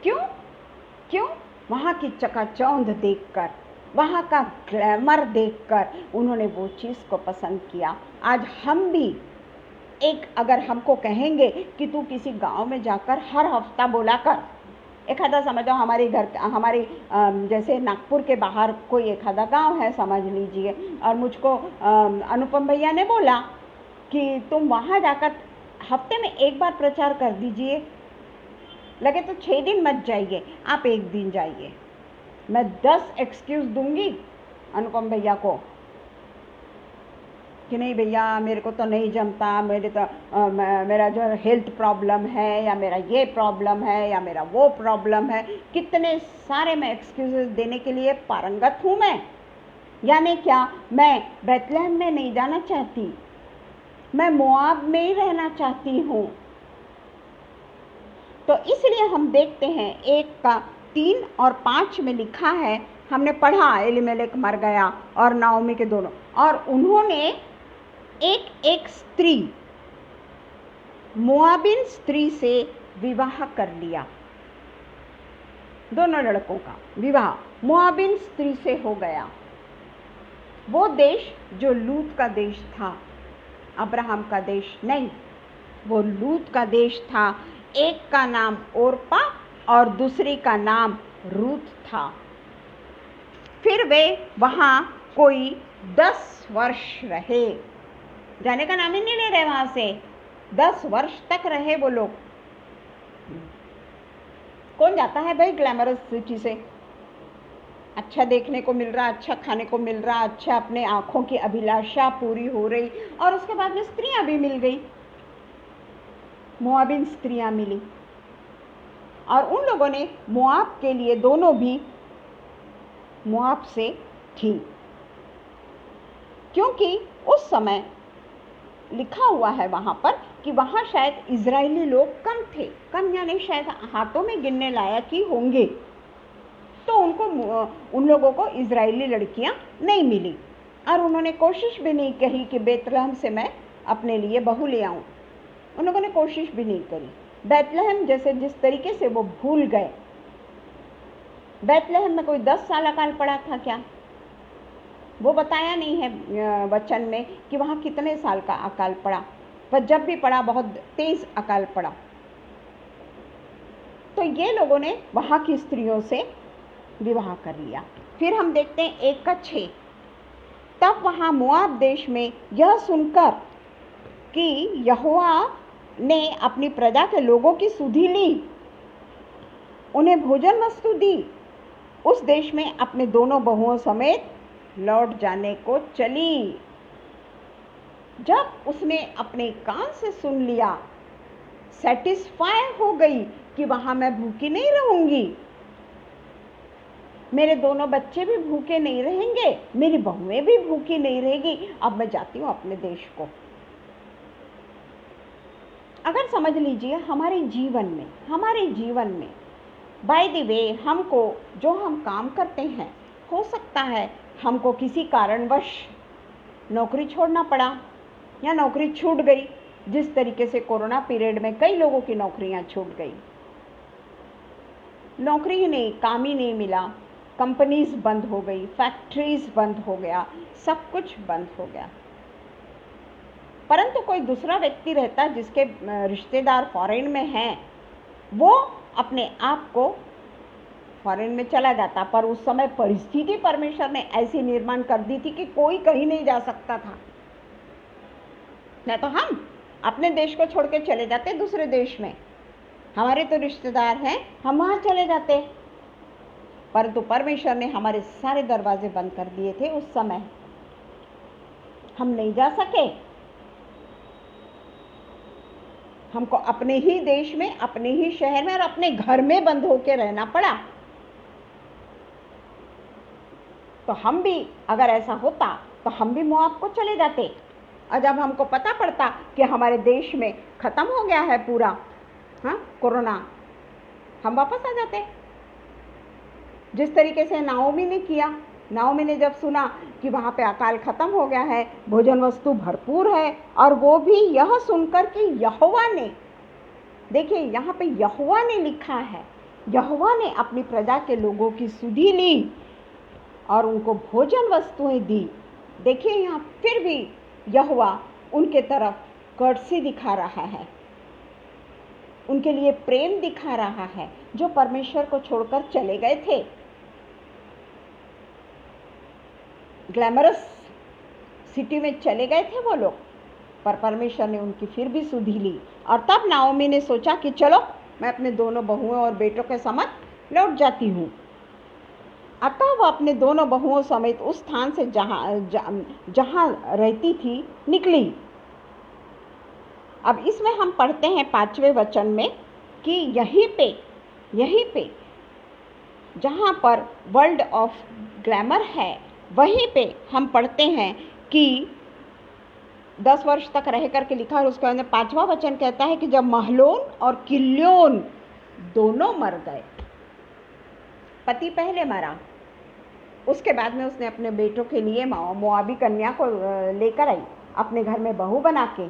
क्यों? वहां की चकाचौंध देखकर, वहाँ का ग्लैमर देखकर उन्होंने वो चीज़ को पसंद किया। आज हम भी अगर हमको कहेंगे कि तू किसी गांव में जाकर हर हफ्ता बोला कर, एक आधा समझो हमारे जैसे नागपुर के बाहर कोई एक आधा गाँव है समझ लीजिए, और मुझको अनुपम भैया ने बोला कि तुम वहाँ जाकर हफ्ते में एक बार प्रचार कर दीजिए, लगे तो 6 दिन मत जाइए, आप 1 दिन जाइए। मैं 10 एक्सक्यूज़ दूंगी अनुपम भैया को कि नहीं भैया मेरे को तो नहीं जमता, मेरा जो हेल्थ प्रॉब्लम है, या मेरा ये प्रॉब्लम है, या मेरा वो प्रॉब्लम है। कितने सारे मैं एक्सक्यूज़ देने के लिए पारंगत हूँ मैं। यानी क्या, मैं बेथलेहम में नहीं जाना चाहती, मैं मोआब में ही रहना चाहती हूँ। तो इसलिए हम देखते हैं 1 का 3 और 5 में लिखा है, हमने पढ़ा एलीमेलेक मर गया और नाओमी के दोनों, और उन्होंने एक स्त्री, मोआबिन स्त्री से विवाह कर लिया। दोनों लड़कों का विवाह मोआबिन स्त्री से हो गया। वो देश जो लूत का देश था, अब्राहम का देश नहीं, वो लूत का देश था। एक का नाम ओरपा और दूसरी का नाम रूत था। फिर वे वहाँ कोई 10 वर्ष रहे, जाने का नाम ही नहीं ले रहे वहाँ से, 10 वर्ष तक रहे वो लोग। कौन जाता है भाई ग्लैमरस सिटी से? अच्छा देखने को मिल रहा, अच्छा खाने को मिल रहा, अच्छा अपने आँखों की अभिलाषा पूरी हो रही, और उसके बाद में स्त्रियाँ भी मिल गई, मोआबिन स्त्रियाँ मिली, और उन लोगों ने मोआब के लिए, दोनों भी मोआब से थी, क्योंकि उस समय लिखा हुआ है वहाँ पर कि वहाँ शायद इजरायली लोग कम थे, कम यानी शायद हाथों में गिनने लायक ही होंगे, तो उन लोगों को इजरायली लड़कियाँ नहीं मिली, और उन्होंने कोशिश भी नहीं करी कि बेथलेहम से मैं अपने लिए बहू ले आऊँ। उन लोगों ने कोशिश भी नहीं करी। बेथलेहम जैसे जिस तरीके से वो भूल गए, बेथलेहम में कोई 10 साल अकाल पड़ा था क्या? वो बताया नहीं है वचन में कि वहाँ कितने साल का अकाल पड़ा, पर जब भी पड़ा बहुत तेज अकाल पड़ा। तो ये लोगों ने वहाँ की स्त्रियों से विवाह कर लिया। फिर हम देखते हैं 1 का 6, तब वहाँ मोआब देश में यह सुनकर कि यहोवा ने अपनी प्रजा के लोगों की सुधि ली, उन्हें भोजन वस्तु दी, उस देश में अपने दोनों बहुओं समेत लौट जाने को चली। जब उसने अपने कान से सुन लिया, सेटिस्फाई हो गई कि वहां मैं भूखी नहीं रहूंगी, मेरे दोनों बच्चे भी भूखे नहीं रहेंगे, मेरी बहुएं भी भूखी नहीं रहेगी, अब मैं जाती हूँ अपने देश को। अगर समझ लीजिए हमारे जीवन में बाय द वे हमको जो हम काम करते हैं, हो सकता है हमको किसी कारणवश नौकरी छोड़ना पड़ा या नौकरी छूट गई, जिस तरीके से कोरोना पीरियड में कई लोगों की नौकरियां छूट गई, नौकरी ही नहीं, काम ही नहीं मिला, कंपनीज बंद हो गई, फैक्ट्रीज बंद हो गया, सब कुछ बंद हो गया। परंतु कोई दूसरा व्यक्ति रहता जिसके रिश्तेदार फॉरेन में हैं, वो अपने आप को फॉरेन में चला जाता, पर उस समय परिस्थिति परमेश्वर ने ऐसी निर्माण कर दी थी कि कोई कहीं नहीं जा सकता था। नहीं तो हम अपने देश को छोड़ के चले जाते दूसरे देश में, हमारे तो रिश्तेदार हैं, हम वहाँ चले जाते, परंतु परमेश्वर ने हमारे सारे दरवाजे बंद कर दिए थे। उस समय हम नहीं जा सके, हमको अपने ही देश में, अपने ही शहर में और अपने घर में बंद होकर रहना पड़ा। तो हम भी अगर ऐसा होता तो हम भी मोआब को चले जाते, और जब हमको पता पड़ता कि हमारे देश में खत्म हो गया है पूरा कोरोना, हम वापस आ जाते, जिस तरीके से नाओमी ने किया। नाओमी ने जब सुना कि वहाँ पे अकाल खत्म हो गया है, भोजन वस्तु भरपूर है, और वो भी यह सुनकर कि यहोवा ने, देखिए यहाँ पे यहोवा ने लिखा है, यहोवा ने अपनी प्रजा के लोगों की सुधि ली, और उनको भोजन वस्तुएं दी। देखिए यहाँ फिर भी यहोवा उनके तरफ कर्टसी दिखा रहा है, उनके लिए प्रेम दिखा रहा है, जो परमेश्वर को छोड़कर चले गए थे। ग्लैमरस सिटी में चले गए थे वो लोग, पर परमेश्वर ने उनकी फिर भी सुधि ली। और तब नाओमी ने सोचा कि चलो मैं अपने दोनों बहुओं और बेटों के समेत लौट जाती हूँ। अतः वह अपने दोनों बहुओं समेत उस स्थान से जहाँ रहती थी निकली। अब इसमें हम पढ़ते हैं 5वें वचन में कि यहीं पे जहाँ पर वर्ल्ड ऑफ ग्लैमर है, वहीं पे हम पढ़ते हैं कि 10 वर्ष तक रह करके लिखा है। उसके अंदर 5वां वचन कहता है कि जब महलोन और किल्योन दोनों मर गए, पति पहले मरा, उसके बाद में उसने अपने बेटों के लिए मोआबी कन्या को लेकर आई अपने घर में बहू बना के।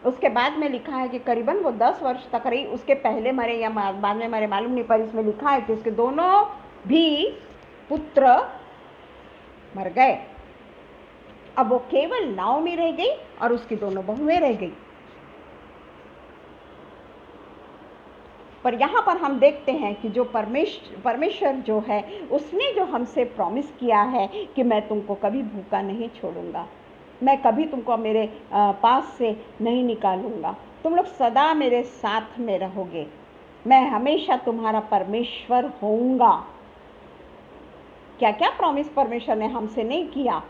उसके बाद में लिखा है कि करीबन वो 10 वर्ष तक रही, उसके पहले मरे या बाद में मरे मालूम नहीं, पर इसमें लिखा है कि उसके दोनों भी पुत्र मर गए। अब वो केवल नाओमी रह गई और उसकी दोनों बहुएं रह गई। पर यहाँ पर हम देखते हैं कि जो परमेश्वर जो है, उसने जो हमसे प्रॉमिस किया है कि मैं तुमको कभी भूखा नहीं छोड़ूंगा, मैं कभी तुमको मेरे पास से नहीं निकालूंगा, तुम लोग सदा मेरे साथ में रहोगे, मैं हमेशा तुम्हारा परमेश्वर होऊंगा। क्या क्या प्रॉमिस परमेश्वर ने हमसे नहीं किया,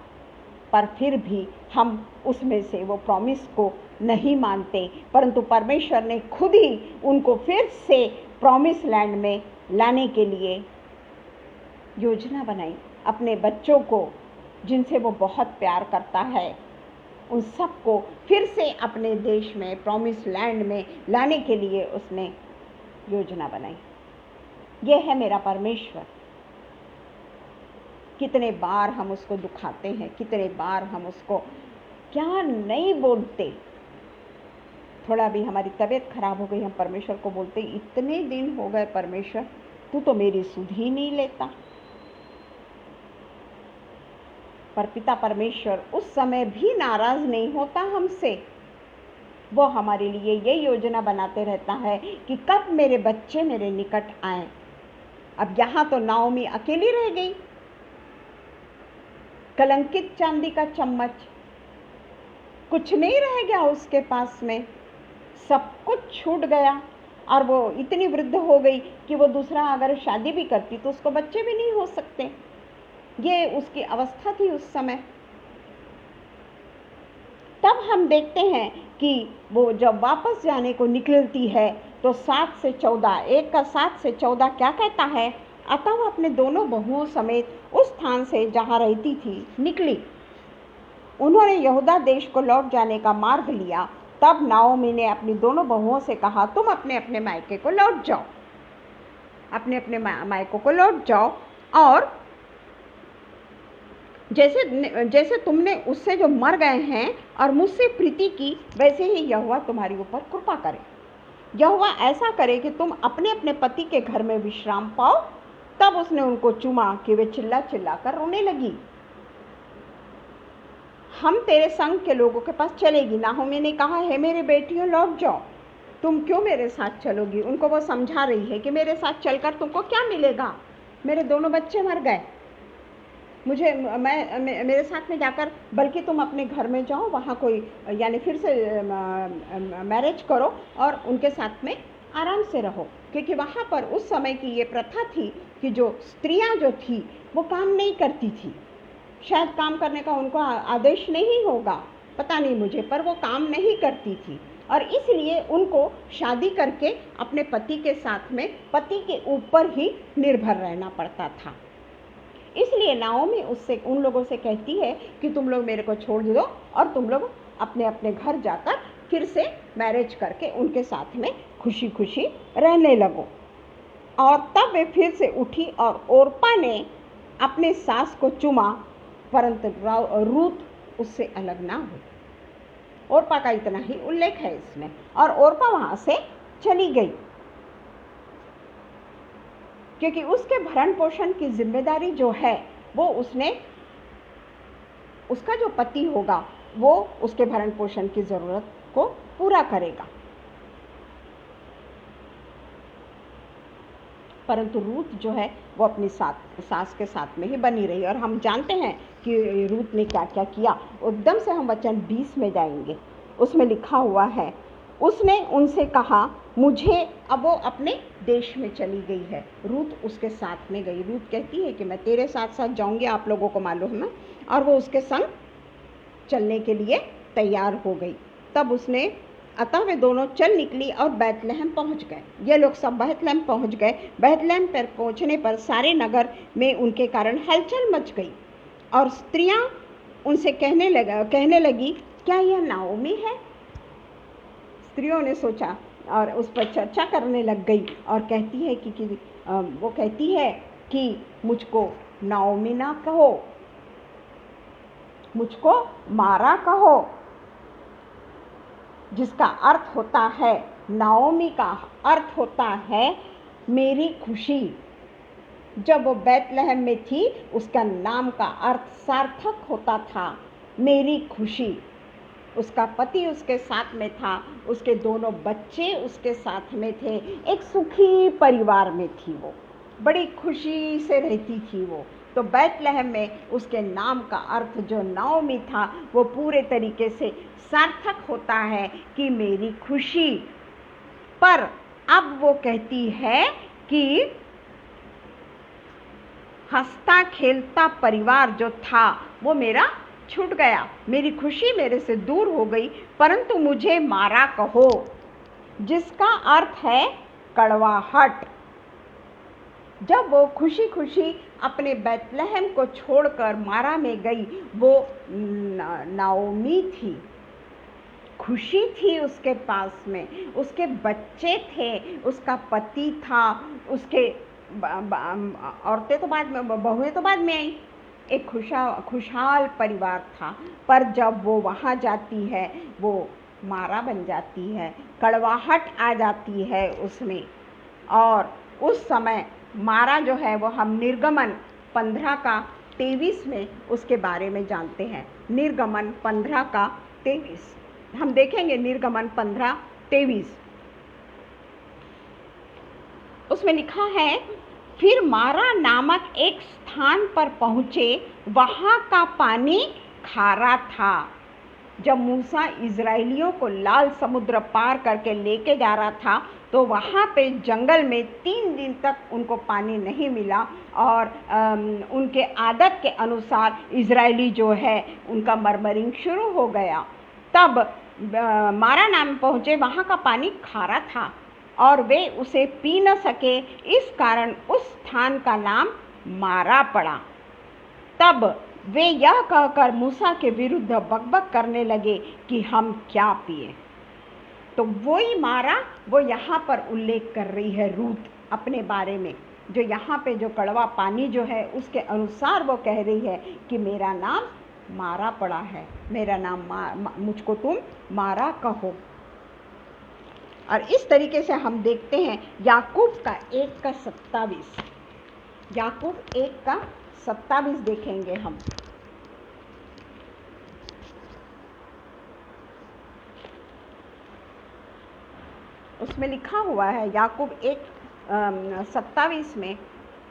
पर फिर भी हम उसमें से वो प्रॉमिस को नहीं मानते, परंतु परमेश्वर ने खुद ही उनको फिर से प्रॉमिस लैंड में लाने के लिए योजना बनाई। अपने बच्चों को जिनसे वो बहुत प्यार करता है, उन सबको फिर से अपने देश में प्रॉमिस लैंड में लाने के लिए उसने योजना बनाई। ये है मेरा परमेश्वर। कितने बार हम उसको दुखाते हैं, कितने बार हम उसको क्या नहीं बोलते। थोड़ा भी हमारी तबीयत खराब हो गई, हम परमेश्वर को बोलते इतने दिन हो गए परमेश्वर, तू तो मेरी सुध ही नहीं लेता। पर पिता परमेश्वर उस समय भी नाराज नहीं होता हमसे। वो हमारे लिए ये योजना बनाते रहता है कि कब मेरे बच्चे मेरे निकट आए। अब यहाँ तो नाओमी अकेली रह गई, कलंकित चांदी का चम्मच, कुछ नहीं रह गया उसके पास में, सब कुछ छूट गया। और वो इतनी वृद्ध हो गई कि वो दूसरा अगर शादी भी करती तो उसको बच्चे भी नहीं हो सकते। ये उसकी अवस्था थी उस समय। तब हम देखते हैं कि वो जब वापस जाने को निकलती है तो 7 से 14, 1 का 7 से 14 क्या कहता है? अतः वह अपने दोनों बहुओं समेत उस स्थान से जहाँ रहती थी निकली। उन्होंने यहूदा देश को लौट जाने का मार्ग लिया। तब नाओमी ने अपनी दोनों बहुओं से कहा, तुम अपने अपने मायके को लौट जाओ, अपने अपने मायकों को लौट जाओ, और जैसे तुमने उससे जो मर गए हैं और मुझसे प्रीति की, वैसे ही यहोवा तुम्हारी ऊपर कृपा करे। यहोवा ऐसा करे कि तुम अपने अपने पति के घर में विश्राम पाओ। तब उसने उनको चूमा कि वे चिल्ला चिल्ला कर रोने लगी। हम तेरे संग के लोगों के पास चलेगी। नाओमी ने कहा, है मेरे बेटियों लौट जाओ, तुम क्यों मेरे साथ चलोगी? उनको वो समझा रही है कि मेरे साथ चलकर तुमको क्या मिलेगा, मेरे दोनों बच्चे मर गए, मेरे साथ में जाकर, बल्कि तुम अपने घर में जाओ, वहाँ कोई यानी फिर से मैरिज करो और उनके साथ में आराम से रहो। क्योंकि वहाँ पर उस समय की ये प्रथा थी कि जो स्त्रियाँ जो थी वो काम नहीं करती थी। शायद काम करने का उनको आदेश नहीं होगा, पता नहीं मुझे, पर वो काम नहीं करती थी और इसलिए उनको शादी करके अपने पति के साथ में, पति के ऊपर ही निर्भर रहना पड़ता था। इसलिए नाओमी उन लोगों से कहती है कि तुम लोग मेरे को छोड़ दो और तुम लोग अपने अपने घर जाकर फिर से मैरिज करके उनके साथ में खुशी खुशी रहने लगो। और तब वे फिर से उठी और ओर्पा ने अपने सास को चूमा, परंतु रूत उससे अलग ना हुई। ओर्पा का इतना ही उल्लेख है इसमें, और ओर्पा वहां से चली गई क्योंकि उसके भरण पोषण की जिम्मेदारी जो है वो उसका जो पति होगा वो उसके भरण पोषण की ज़रूरत को पूरा करेगा। परंतु रूत जो है वो अपनी सास के साथ में ही बनी रही। और हम जानते हैं कि रूत ने क्या क्या किया। एकदम से हम वचन 20 में जाएंगे, उसमें लिखा हुआ है, उसने उनसे कहा मुझे, अब वो अपने देश में चली गई है, रूत उसके साथ में गई। रूत कहती है कि मैं तेरे साथ साथ जाऊंगी, आप लोगों को मालूम है, और वो उसके संग चलने के लिए तैयार हो गई। तब उसने, अतः वे दोनों चल निकली और बैतलहम पहुंच गए। ये लोग सब बैतलहम पहुंच गए। बैतलहम पर पहुंचने पर सारे नगर में उनके कारण हलचल मच गई और स्त्रियां उनसे कहने लगी क्या यह नाओमी है? स्त्रियों ने सोचा और उस पर चर्चा करने लग गई और कहती है वो कहती है कि मुझको नाओमी ना कहो, मुझको मारा कहो, जिसका अर्थ होता है, नाओमी का अर्थ होता है मेरी खुशी। जब वो बैतलहम में थी उसका नाम का अर्थ सार्थक होता था, मेरी खुशी। उसका पति उसके साथ में था, उसके दोनों बच्चे उसके साथ में थे, एक सुखी परिवार में थी, वो बड़ी खुशी से रहती थी वो। तो बैतलहम में उसके नाम का अर्थ जो नाओमी था वो पूरे तरीके से सार्थक होता है कि मेरी खुशी। पर अब वो कहती है कि हंसता खेलता परिवार जो था वो मेरा छूट गया, मेरी खुशी मेरे से दूर हो गई, परंतु मुझे मारा कहो, जिसका अर्थ है कड़वाहट। जब वो खुशी खुशी अपने बैतलहम को छोड़कर मारा में गई, वो नाओमी थी, खुशी थी उसके पास में, उसके बच्चे थे, उसका पति था, उसके औरतें तो बाद में, बहुएं तो बाद में आई, एक खुशहाल परिवार था। पर जब वो वहाँ जाती है वो मारा बन जाती है, कड़वाहट आ जाती है उसमें। और उस समय मारा जो है वो हम निर्गमन 15 का 23 में उसके बारे में जानते हैं। निर्गमन 15 का 23 हम देखेंगे। निर्गमन 15:23 उसमें लिखा है, फिर मारा नामक एक स्थान पर पहुँचे, वहाँ का पानी खारा था। जब मूसा इज़राइलियों को लाल समुद्र पार करके लेके जा रहा था तो वहाँ पे जंगल में 3 दिन तक उनको पानी नहीं मिला और उनके आदत के अनुसार इज़राइली जो है उनका मरमरिंग शुरू हो गया। तब मारा नाम पहुँचे, वहाँ का पानी खारा था और वे उसे पी न सके, इस कारण उस स्थान का नाम मारा पड़ा। तब वे यह कहकर मूसा के विरुद्ध बकबक करने लगे कि हम क्या पिए। तो वही मारा वो यहाँ पर उल्लेख कर रही है रूत अपने बारे में, जो यहाँ पे जो कड़वा पानी जो है उसके अनुसार वो कह रही है कि मेरा नाम मारा पड़ा है, मेरा नाम मुझको तुम मारा कहो। और इस तरीके से हम देखते हैं याकूब का 1:27, याकूब 1:27 देखेंगे हम। उसमें लिखा हुआ है याकूब 1:27 में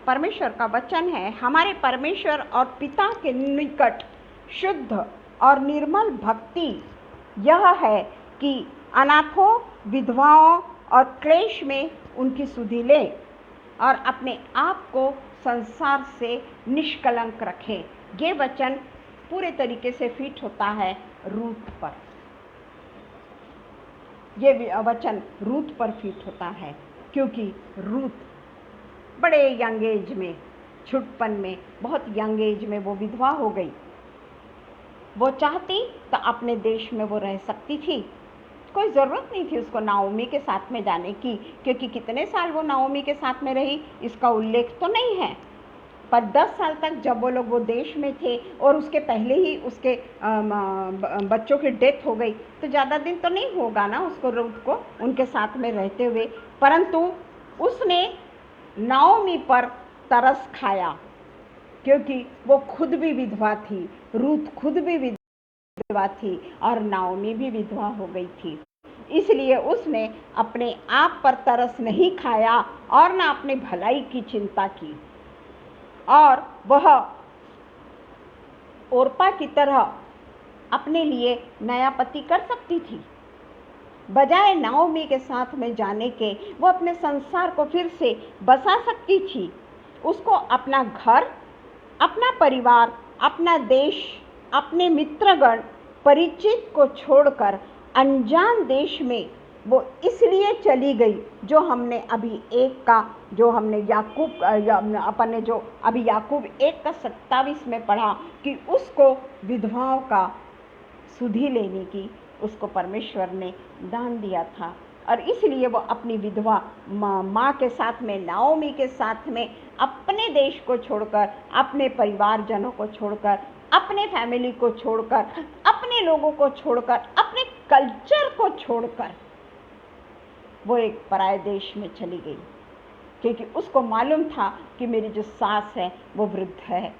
परमेश्वर का वचन है, हमारे परमेश्वर और पिता के निकट शुद्ध और निर्मल भक्ति यह है कि अनाथों, विधवाओं और क्लेश में उनकी सुधि ले और अपने आप को संसार से निष्कलंक रखें। ये वचन पूरे तरीके से फिट होता है रूत पर, ये वचन रूत पर फिट होता है, क्योंकि रूत बड़े यंग एज में, छुटपन में, बहुत यंग एज में वो विधवा हो गई। वो चाहती तो अपने देश में वो रह सकती थी, कोई ज़रूरत नहीं थी उसको नाओमी के साथ में जाने की, क्योंकि कितने साल वो नाओमी के साथ में रही इसका उल्लेख तो नहीं है। पर 10 साल तक जब वो लोग वो देश में थे और उसके पहले ही उसके बच्चों की डेथ हो गई, तो ज़्यादा दिन तो नहीं होगा ना उसको, रूत को उनके साथ में रहते हुए। परंतु उसने नाओमी पर तरस खाया क्योंकि वो खुद भी विधवा थी, रूथ खुद भी विधवा थी और नाओमी भी विधवा हो गई थी। इसलिए उसने अपने आप पर तरस नहीं खाया और ना अपनी भलाई की चिंता की, और वह ओरपा की तरह अपने लिए नया पति कर सकती थी। बजाय नाओमी के साथ में जाने के वो अपने संसार को फिर से बसा सकती थी। उसको अपना घर, अपना परिवार, अपना देश, अपने मित्रगण, परिचित को छोड़कर अनजान देश में वो इसलिए चली गई, जो हमने अभी एक का, जो हमने याकूब अपन ने जो अभी याकूब 1:27 में पढ़ा कि उसको विधवाओं का सुधि लेने की उसको परमेश्वर ने दान दिया था। और इसलिए वो अपनी विधवा माँ के साथ में, नाओमी के साथ में, अपने देश को छोड़कर, अपने परिवारजनों को छोड़कर, अपने फैमिली को छोड़कर, अपने लोगों को छोड़कर, अपने कल्चर को छोड़कर वो एक पराये देश में चली गई, क्योंकि उसको मालूम था कि मेरी जो सास है वो वृद्ध है,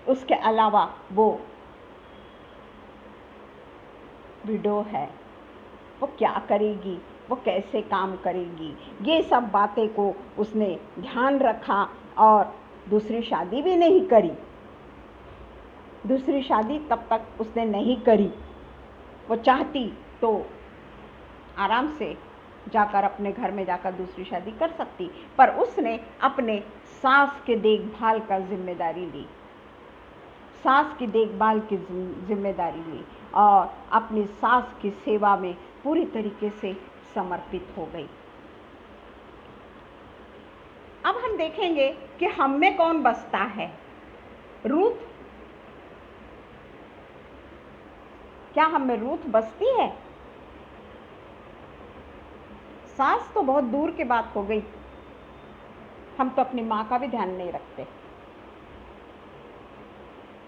उसके अलावा वो विडो है, वो क्या करेगी, वो कैसे काम करेगी। ये सब बातें को उसने ध्यान रखा और दूसरी शादी भी नहीं करी। दूसरी शादी तब तक उसने नहीं करी। वो चाहती तो आराम से जाकर अपने घर में जाकर दूसरी शादी कर सकती, पर उसने अपने सास के देखभाल का जिम्मेदारी ली, सास की देखभाल की जिम्मेदारी ली और अपनी सास की सेवा में पूरी तरीके से समर्पित हो गई। अब हम देखेंगे कि हम में कौन बसता है। रूथ, क्या हम में रूथ बसती है? सास तो बहुत दूर की बात हो गई, हम तो अपनी माँ का भी ध्यान नहीं रखते,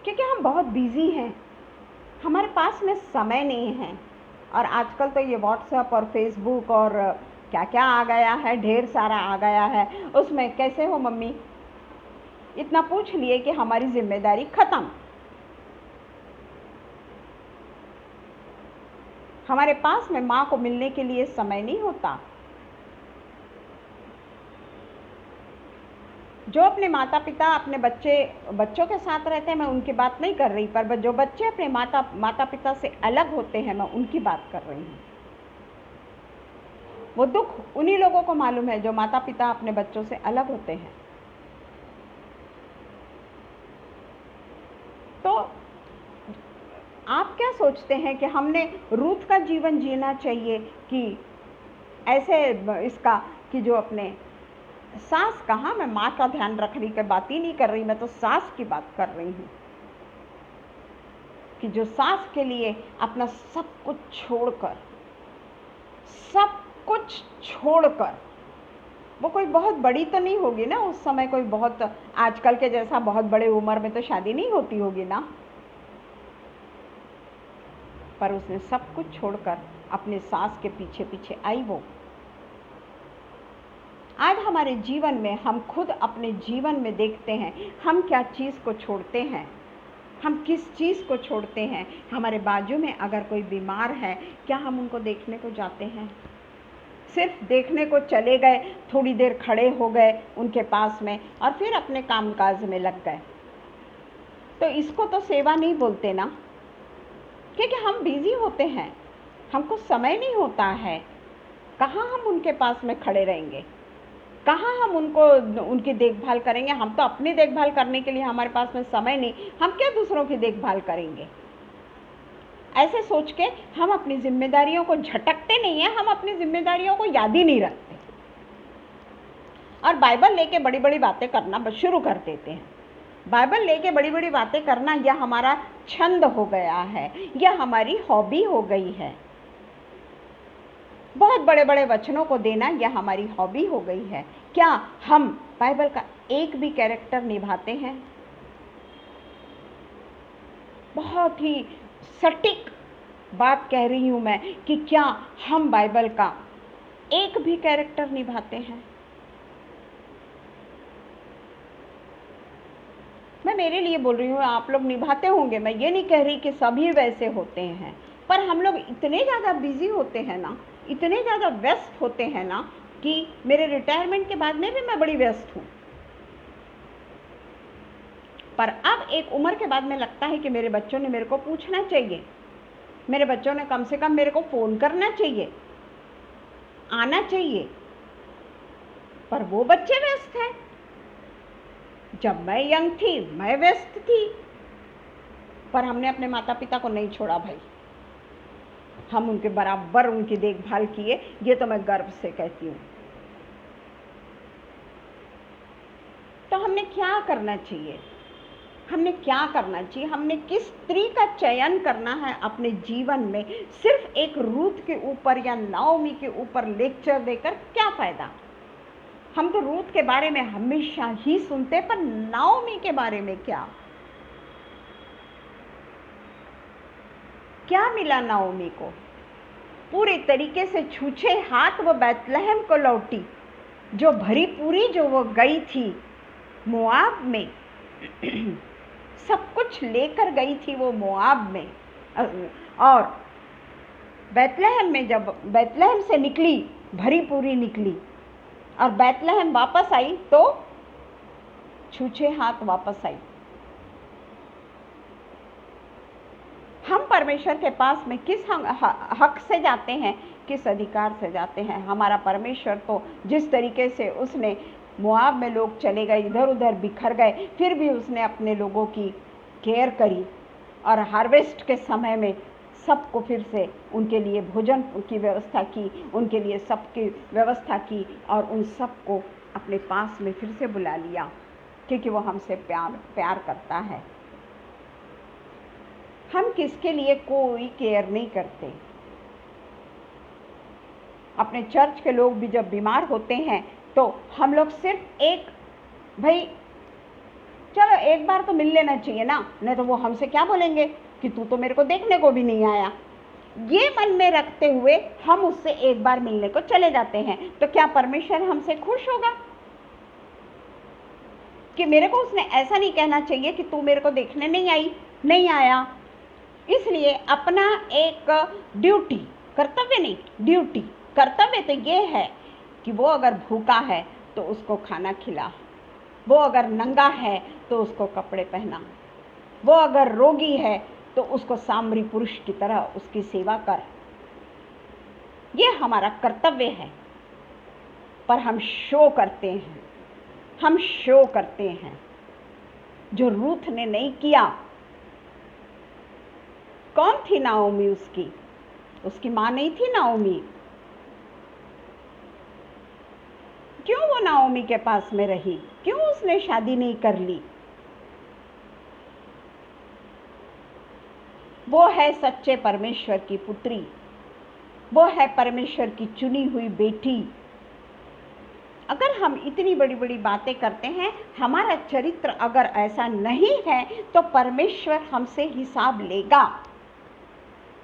क्योंकि हम बहुत बिजी हैं, हमारे पास में समय नहीं है। और आजकल तो ये व्हाट्सएप और फेसबुक और क्या क्या आ गया है, ढेर सारा आ गया है। उसमें कैसे हो मम्मी, इतना पूछ लिए कि हमारी जिम्मेदारी खत्म। हमारे पास में माँ को मिलने के लिए समय नहीं होता। जो अपने माता पिता अपने बच्चों के साथ रहते हैं, मैं उनकी बात नहीं कर रही, पर जो बच्चे अपने माता पिता से अलग होते हैं, मैं उनकी बात कर रही हूँ। वो दुख उन्हीं लोगों को मालूम है जो माता पिता अपने बच्चों से अलग होते हैं। तो आप क्या सोचते हैं कि हमने रूथ का जीवन जीना चाहिए कि ऐसे इसका कि जो अपने सास, कहाँ मैं माँ का ध्यान रखने की बात ही नहीं कर रही, मैं तो सास की बात कर रही हूँ कि जो सास के लिए अपना सब कुछ छोड़कर, वो कोई बहुत बड़ी तो नहीं होगी ना उस समय, कोई बहुत आजकल के जैसा बहुत बड़े उम्र में तो शादी नहीं होती होगी ना, पर उसने सब कुछ छोड़कर अपने सास के पीछे पीछे आई। वो आज हमारे जीवन में हम खुद अपने जीवन में देखते हैं, हम क्या चीज़ को छोड़ते हैं, हम किस चीज़ को छोड़ते हैं। हमारे बाजू में अगर कोई बीमार है, क्या हम उनको देखने को जाते हैं? सिर्फ देखने को चले गए, थोड़ी देर खड़े हो गए उनके पास में और फिर अपने कामकाज में लग गए, तो इसको तो सेवा नहीं बोलते ना, क्योंकि हम बिजी होते हैं, हमको समय नहीं होता है। कहाँ हम उनके पास में खड़े रहेंगे, कहाँ हम उनकी देखभाल करेंगे? हम तो अपनी देखभाल करने के लिए हमारे पास में समय नहीं, हम क्या दूसरों की देखभाल करेंगे? ऐसे सोच के हम अपनी जिम्मेदारियों को झटकते नहीं हैं, हम अपनी जिम्मेदारियों को याद ही नहीं रखते और बाइबल लेके बड़ी बड़ी बातें करना बस शुरू कर देते हैं। बाइबल लेके बड़ी बड़ी बातें करना यह हमारा छंद हो गया है, यह हमारी हॉबी हो गई है। बहुत बड़े बड़े वचनों को देना यह हमारी हॉबी हो गई है। क्या हम बाइबल का एक भी कैरेक्टर निभाते हैं? बहुत ही सटीक बात कह रही हूं मैं कि क्या हम बाइबल का एक भी कैरेक्टर निभाते हैं? मैं मेरे लिए बोल रही हूँ, आप लोग निभाते होंगे, मैं ये नहीं कह रही कि सभी वैसे होते हैं, पर हम लोग इतने ज़्यादा बिजी होते हैं ना, इतने ज़्यादा व्यस्त होते हैं ना, कि मेरे रिटायरमेंट के बाद में भी मैं बड़ी व्यस्त हूँ। पर अब एक उम्र के बाद में लगता है कि मेरे बच्चों ने मेरे को पूछना चाहिए, मेरे बच्चों ने कम से कम मेरे को फ़ोन करना चाहिए, आना चाहिए। पर वो बच्चे व्यस्त हैं। जब मैं यंग थी मैं व्यस्त थी, पर हमने अपने माता पिता को नहीं छोड़ा भाई, हम उनके बराबर उनकी देखभाल किए, ये तो मैं गर्व से कहती हूँ। तो हमने क्या करना चाहिए, हमने क्या करना चाहिए, हमने किस स्त्री का चयन करना है अपने जीवन में? सिर्फ एक रूथ के ऊपर या नाओमी के ऊपर लेक्चर देकर क्या फायदा? हम तो रूथ के बारे में हमेशा ही सुनते, पर नाओमी के बारे में क्या मिला नाओमी को? पूरे तरीके से छूछे हाथ वो बैतलहम को लौटी, जो भरी पूरी जो वो गई थी मोआब में, सब कुछ लेकर गई थी वो मोआब में। और बैतलहम में जब बैतलहम से निकली, भरी पूरी निकली, और बैतलहम वापस आई तो छूछे हाथ वापस आई। हम परमेश्वर के पास में किस हक से जाते हैं, किस अधिकार से जाते हैं? हमारा परमेश्वर तो जिस तरीके से उसने मोआब में लोग चले गए, इधर उधर बिखर गए, फिर भी उसने अपने लोगों की केयर करी, और हार्वेस्ट के समय में सबको फिर से उनके लिए भोजन की व्यवस्था की, उनके लिए सबकी व्यवस्था की, और उन सबको अपने पास में फिर से बुला लिया, क्योंकि वो हमसे प्यार करता है। हम किसके लिए कोई केयर नहीं करते। अपने चर्च के लोग भी जब बीमार होते हैं तो हम लोग सिर्फ एक, भाई चलो एक बार तो मिल लेना चाहिए ना, नहीं तो वो हमसे क्या बोलेंगे कि तू तो मेरे को देखने को भी नहीं आया। ये मन में रखते हुए हम उससे एक बार मिलने को चले जाते हैं, तो क्या परमेश्वर हमसे खुश होगा? कि मेरे को उसने ऐसा नहीं कहना चाहिए कि तू मेरे को देखने नहीं आया। इसलिए अपना एक ड्यूटी, कर्तव्य नहीं, ड्यूटी, कर्तव्य तो ये है कि वो अगर भूखा है तो उसको खाना खिला, वो अगर नंगा है तो उसको कपड़े पहना, वो अगर रोगी है तो उसको सामरी पुरुष की तरह उसकी सेवा कर। ये हमारा कर्तव्य है। पर हम शो करते हैं, हम शो करते हैं, जो रूथ ने नहीं किया। कौन थी नाओमी? उसकी माँ नहीं थी नाओमी। क्यों वो नाओमी के पास में रही? क्यों उसने शादी नहीं कर ली? वो है सच्चे परमेश्वर की पुत्री, वो है परमेश्वर की चुनी हुई बेटी। अगर हम इतनी बड़ी बड़ी बातें करते हैं, हमारा चरित्र अगर ऐसा नहीं है तो परमेश्वर हमसे हिसाब लेगा,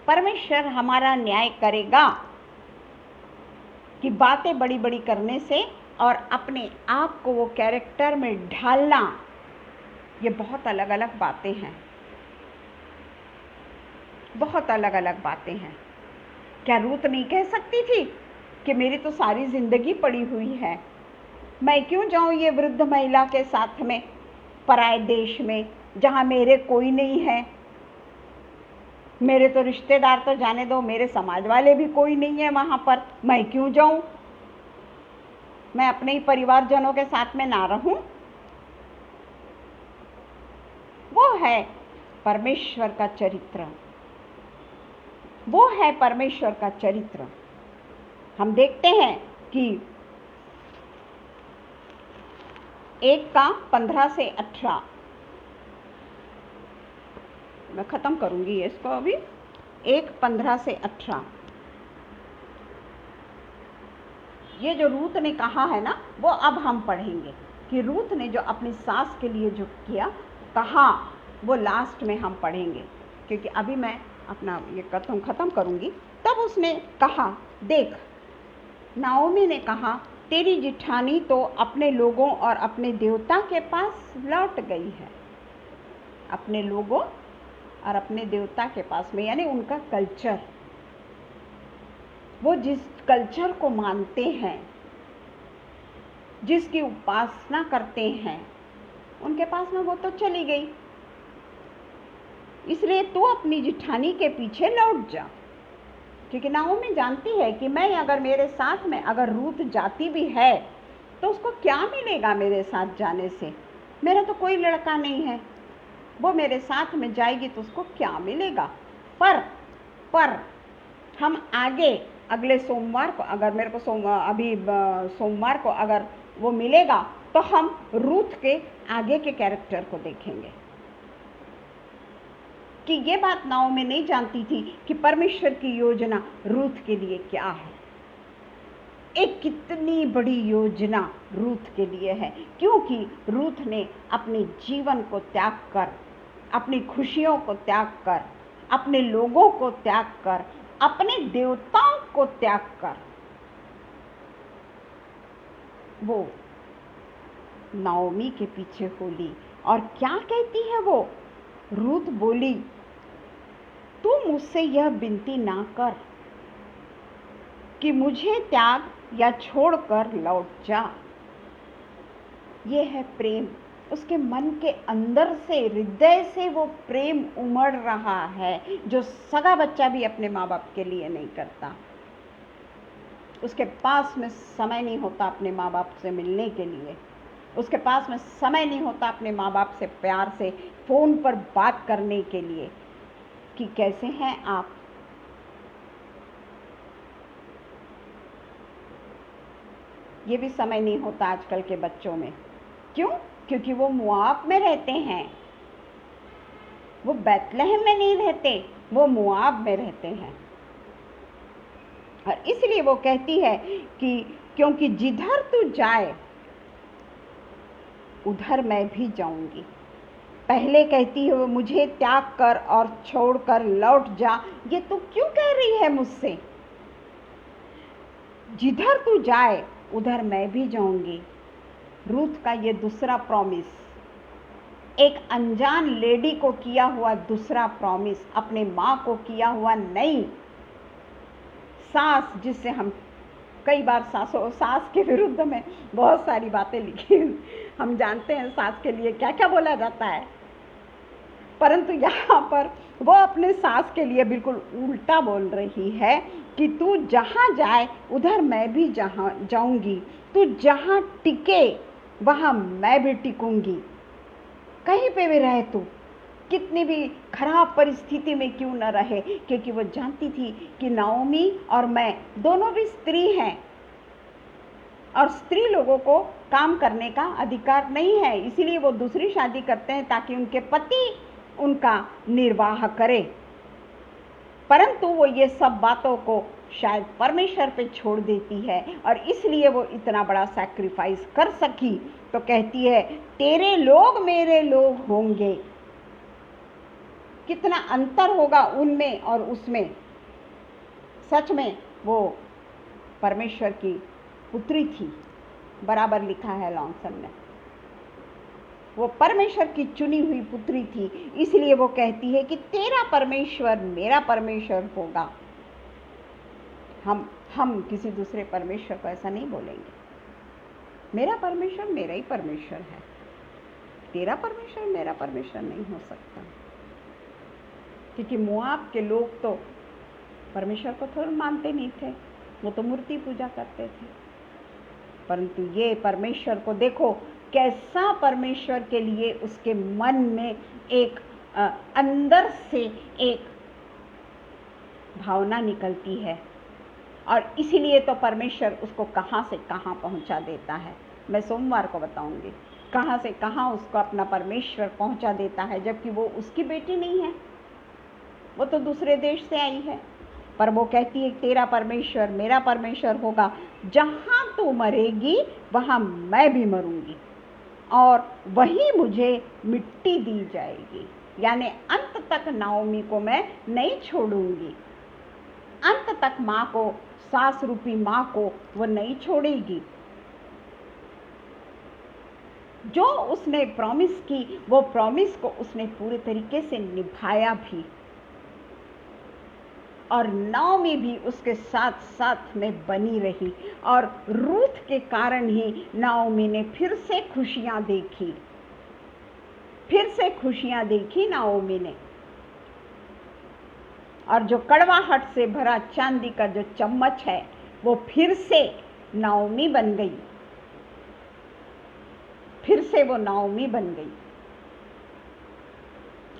परमेश्वर हमारा न्याय करेगा। कि बातें बड़ी बड़ी करने से और अपने आप को वो कैरेक्टर में ढालना, ये बहुत अलग अलग बातें हैं, बहुत अलग अलग बातें हैं। क्या रूथ नहीं कह सकती थी कि मेरी तो सारी जिंदगी पड़ी हुई है, मैं क्यों जाऊं ये वृद्ध महिला के साथ में पराए देश में, जहां मेरे कोई नहीं है, मेरे तो रिश्तेदार तो जाने दो, मेरे समाज वाले भी कोई नहीं है वहां पर, मैं क्यों जाऊं, मैं अपने ही परिवारजनों के साथ में ना रहूं? वो है परमेश्वर का चरित्र, वो है परमेश्वर का चरित्र। हम देखते हैं कि 1:15 से 18, मैं खत्म करूंगी इसको अभी। 1:15 से 18, ये जो रूथ ने कहा है ना, वो अब हम पढ़ेंगे कि रूथ ने जो अपनी सास के लिए जो किया कहा, वो लास्ट में हम पढ़ेंगे, क्योंकि अभी मैं अपना ये कथन खत्म करूंगी। तब उसने कहा, देख, नाओमी ने कहा, तेरी जिठानी तो अपने लोगों और अपने देवता के पास लौट गई है। अपने लोगों और अपने देवता के पास में, यानी उनका कल्चर, वो जिस कल्चर को मानते हैं, जिसकी उपासना करते हैं, उनके पास में वो तो चली गई। इसलिए तू अपनी जिठानी के पीछे लौट जा, क्योंकि नाओमी जानती है कि मैं अगर मेरे साथ में अगर रूथ जाती भी है तो उसको क्या मिलेगा मेरे साथ जाने से। मेरा तो कोई लड़का नहीं है, वो मेरे साथ में जाएगी तो उसको क्या मिलेगा। पर हम आगे अगले सोमवार को, अगर मेरे को सोमवार को अगर वो मिलेगा तो हम रूथ के आगे के कैरेक्टर को देखेंगे कि ये बात नाओमी नहीं जानती थी कि परमेश्वर की योजना रूथ के लिए क्या है। एक कितनी बड़ी योजना रूथ के लिए है, क्योंकि रूथ ने अपने जीवन को त्याग कर, अपनी खुशियों को त्याग कर, अपने लोगों को त्याग कर, अपने देवताओं को त्याग कर वो नाओमी के पीछे हो ली। और क्या कहती है वो? रूथ बोली, तू मुझसे यह विनती ना कर कि मुझे त्याग या छोड़कर लौट जा। ये है प्रेम, उसके मन के अंदर से, हृदय से वो प्रेम उमड़ रहा है जो सगा बच्चा भी अपने माँ बाप के लिए नहीं करता। उसके पास में समय नहीं होता अपने माँ बाप से मिलने के लिए, उसके पास में समय नहीं होता अपने माँ बाप से प्यार से फोन पर बात करने के लिए कि कैसे हैं आप। ये भी समय नहीं होता आजकल के बच्चों में। क्यों? क्योंकि वो मोआब में रहते हैं, वो बैतलहम में नहीं रहते, वो मोआब में रहते हैं। और इसलिए वो कहती है कि क्योंकि जिधर तू जाए उधर मैं भी जाऊंगी। पहले कहती है वो मुझे त्याग कर और छोड़कर लौट जा, ये तू क्यों कह रही है मुझसे? जिधर तू जाए उधर मैं भी जाऊंगी। रूथ का ये दूसरा प्रॉमिस, एक अनजान लेडी को किया हुआ दूसरा प्रॉमिस, अपने माँ को किया हुआ नहीं। सास, जिससे हम कई बार सास के विरुद्ध में बहुत सारी बातें लिखी, हम जानते हैं सास के लिए क्या क्या बोला जाता है, परंतु यहाँ पर वो अपने सास के लिए बिल्कुल उल्टा बोल रही है कि तू जहाँ जाए उधर मैं भी जहाँ जाऊंगी, तू जहाँ टिके वहाँ मैं भी टिकूंगी। कहीं पे भी रहे तू, कितनी भी खराब परिस्थिति में क्यों न रहे, क्योंकि वो जानती थी कि नाओमी और मैं दोनों भी स्त्री हैं और स्त्री लोगों को काम करने का अधिकार नहीं है। इसीलिए वो दूसरी शादी करते हैं ताकि उनके पति उनका निर्वाह करे। परंतु वो ये सब बातों को शायद परमेश्वर पे छोड़ देती है और इसलिए वो इतना बड़ा सैक्रिफाइस कर सकी। तो कहती है तेरे लोग मेरे लोग होंगे। कितना अंतर होगा उनमें और उसमें। सच में वो परमेश्वर की पुत्री थी, बराबर लिखा है लॉन्गसन में, वो परमेश्वर की चुनी हुई पुत्री थी। इसलिए वो कहती है कि तेरा परमेश्वर मेरा परमेश्वर होगा। हम किसी दूसरे परमेश्वर को ऐसा नहीं बोलेंगे। मेरा परमेश्वर मेरा ही परमेश्वर है, तेरा परमेश्वर मेरा परमेश्वर नहीं हो सकता। क्योंकि मोआब के लोग तो परमेश्वर को थोड़ा मानते नहीं थे, वो तो मूर्ति पूजा करते थे। परंतु ये परमेश्वर को देखो कैसा परमेश्वर के लिए उसके मन में एक अंदर से एक भावना निकलती है और इसीलिए तो परमेश्वर उसको कहाँ से कहाँ पहुँचा देता है। मैं सोमवार को बताऊंगी कहाँ से कहाँ उसको अपना परमेश्वर पहुँचा देता है, जबकि वो उसकी बेटी नहीं है, वो तो दूसरे देश से आई है। पर वो कहती है तेरा परमेश्वर मेरा परमेश्वर होगा, जहाँ तू मरेगी वहाँ मैं भी मरूंगी और वही मुझे मिट्टी दी जाएगी। यानी अंत तक नाओमी को मैं नहीं छोड़ूंगी, अंत तक माँ को, सास रूपी माँ को वो नहीं छोड़ेगी। जो उसने प्रॉमिस की वो प्रॉमिस को उसने पूरे तरीके से निभाया भी, और नाओमी भी उसके साथ साथ में बनी रही, और रूथ के कारण ही नाओमी ने फिर से खुशियां देखी, फिर से खुशियां देखी नाओमी ने। और जो कड़वाहट से भरा चांदी का जो चम्मच है वो फिर से नाओमी बन गई, फिर से वो नाओमी बन गई।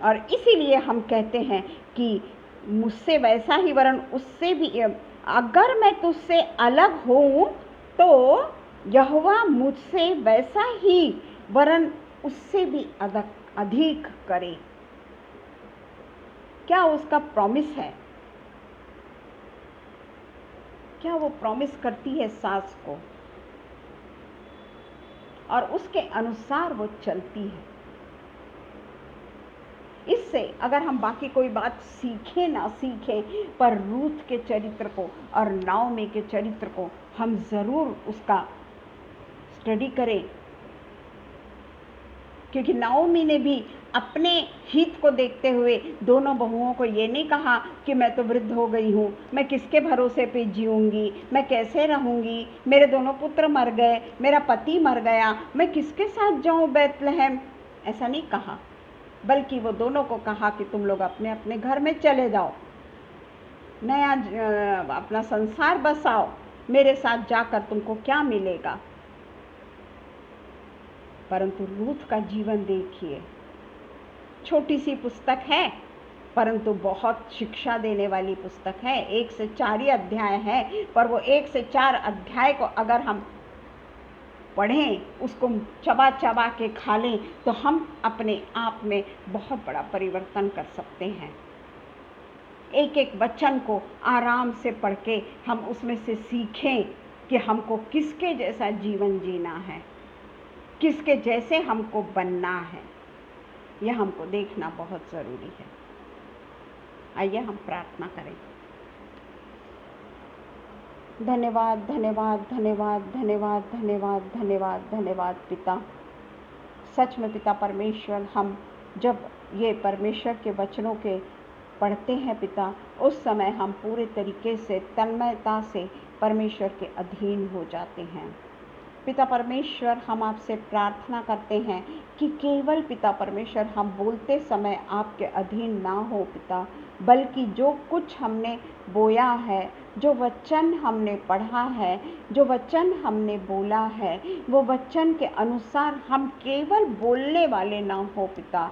और इसीलिए हम कहते हैं कि मुझसे वैसा ही वरन उससे भी, अगर मैं तुझसे अलग हूं तो यहोवा मुझसे वैसा ही वरन उससे भी अधिक करे। क्या उसका प्रॉमिस है? क्या वो प्रॉमिस करती है सास को और उसके अनुसार वो चलती है। इससे अगर हम बाकी कोई बात सीखें ना सीखें, पर रूथ के चरित्र को और नाओमी के चरित्र को हम जरूर उसका स्टडी करें, क्योंकि नाओमी ने भी अपने हित को देखते हुए दोनों बहुओं को ये नहीं कहा कि मैं तो वृद्ध हो गई हूँ, मैं किसके भरोसे पे जीऊंगी, मैं कैसे रहूंगी, मेरे दोनों पुत्र मर गए, मेरा पति मर गया, मैं किसके साथ जाऊं बैतलहम, ऐसा नहीं कहा। बल्कि वो दोनों को कहा कि तुम लोग अपने अपने घर में चले जाओ, नया अपना संसार बसाओ, मेरे साथ जाकर तुमको क्या मिलेगा। परंतु रूथ का जीवन देखिए, छोटी सी पुस्तक है परंतु बहुत शिक्षा देने वाली पुस्तक है। 1 से 4 ही अध्याय है, पर वो 1 से 4 अध्याय को अगर हम पढ़ें, उसको चबा चबा के खा लें, तो हम अपने आप में बहुत बड़ा परिवर्तन कर सकते हैं। एक एक वचन को आराम से पढ़ के हम उसमें से सीखें कि हमको किसके जैसा जीवन जीना है, किसके जैसे हमको बनना है, यह हमको देखना बहुत ज़रूरी है। आइए हम प्रार्थना करें। धन्यवाद धन्यवाद धन्यवाद धन्यवाद धन्यवाद धन्यवाद धन्यवाद पिता। सच में पिता परमेश्वर, हम जब ये परमेश्वर के वचनों के पढ़ते हैं पिता, उस समय हम पूरे तरीके से तन्मयता से परमेश्वर के अधीन हो जाते हैं। पिता परमेश्वर, हम आपसे प्रार्थना करते हैं कि केवल पिता परमेश्वर हम बोलते समय आपके अधीन ना हो पिता, बल्कि जो कुछ हमने बोया है, जो वचन हमने पढ़ा है, जो वचन हमने बोला है, वो वचन के अनुसार हम केवल बोलने वाले ना हो पिता,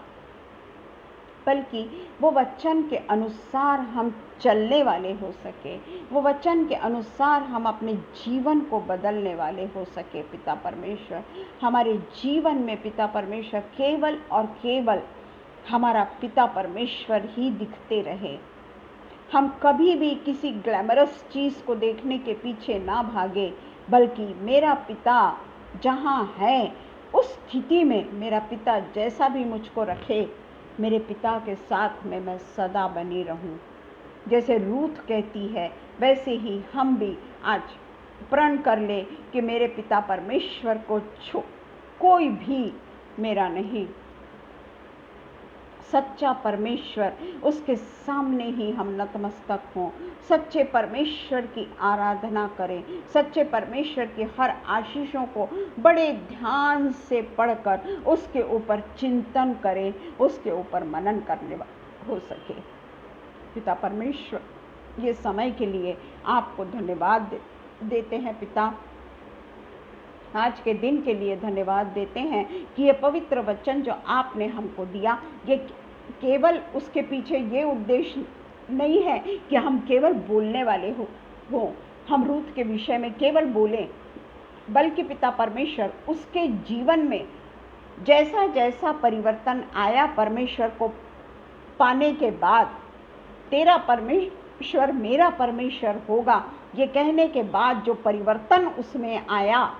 बल्कि वो वचन के अनुसार हम चलने वाले हो सके, वो वचन के अनुसार हम अपने जीवन को बदलने वाले हो सके। पिता परमेश्वर, हमारे जीवन में पिता परमेश्वर केवल और केवल हमारा पिता परमेश्वर ही दिखते रहे। हम कभी भी किसी ग्लैमरस चीज़ को देखने के पीछे ना भागे, बल्कि मेरा पिता जहाँ है उस स्थिति में मेरा पिता जैसा भी मुझको रखे, मेरे पिता के साथ में मैं सदा बनी रहूं। जैसे रूथ कहती है, वैसे ही हम भी आज प्रण कर ले कि मेरे पिता परमेश्वर को कोई भी मेरा नहीं, सच्चा परमेश्वर, उसके सामने ही हम नतमस्तक हों, सच्चे परमेश्वर की आराधना करें, सच्चे परमेश्वर की हर आशीषों को बड़े ध्यान से पढ़कर उसके ऊपर चिंतन करें, उसके ऊपर मनन करने हो सके। पिता परमेश्वर, ये समय के लिए आपको धन्यवाद देते हैं पिता, आज के दिन के लिए धन्यवाद देते हैं कि ये पवित्र वचन जो आपने हमको दिया, ये केवल उसके पीछे ये उद्देश्य नहीं है कि हम केवल बोलने वाले हो हम रूथ के विषय में केवल बोलें, बल्कि पिता परमेश्वर उसके जीवन में जैसा जैसा परिवर्तन आया परमेश्वर को पाने के बाद, तेरा परमेश्वर मेरा परमेश्वर होगा, ये कहने के बाद जो परिवर्तन उसमें आया,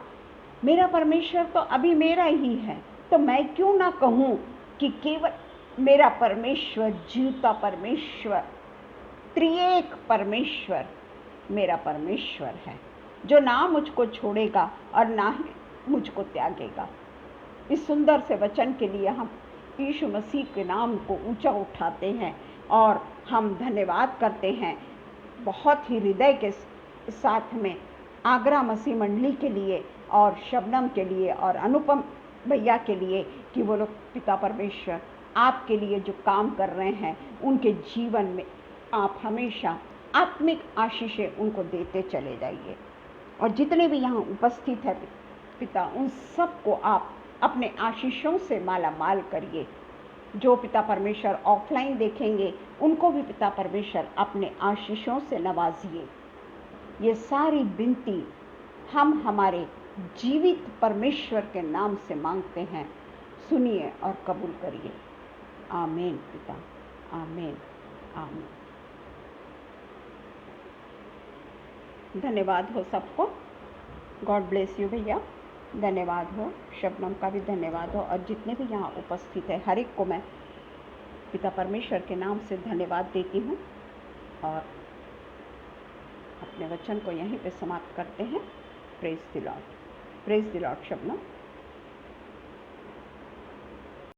मेरा परमेश्वर तो अभी मेरा ही है, तो मैं क्यों ना कहूँ कि केवल मेरा परमेश्वर जीवता परमेश्वर, त्रिएक परमेश्वर मेरा परमेश्वर है, जो ना मुझको छोड़ेगा और ना ही मुझको त्यागेगा। इस सुंदर से वचन के लिए हम यीशु मसीह के नाम को ऊंचा उठाते हैं और हम धन्यवाद करते हैं बहुत ही हृदय के साथ में आगरा मसीह मंडली के लिए और शबनम के लिए और अनुपम भैया के लिए कि वो लोग पिता परमेश्वर आपके लिए जो काम कर रहे हैं उनके जीवन में आप हमेशा आत्मिक आशीषें उनको देते चले जाइए। और जितने भी यहाँ उपस्थित है पिता, उन सबको आप अपने आशीषों से माला माल करिए। जो पिता परमेश्वर ऑफलाइन देखेंगे उनको भी पिता परमेश्वर अपने आशीषों से नवाजिए। ये सारी विनती हम हमारे जीवित परमेश्वर के नाम से मांगते हैं, सुनिए और कबूल करिए। आमीन पिता, आमीन, आमीन। धन्यवाद हो सबको। गॉड ब्लेस यू भैया, धन्यवाद हो। शबनम का भी धन्यवाद हो और जितने भी यहाँ उपस्थित है हर एक को मैं पिता परमेश्वर के नाम से धन्यवाद देती हूँ और अपने वचन को यहीं पे समाप्त करते हैं। Praise the Lord, praise the Lord Shabnam.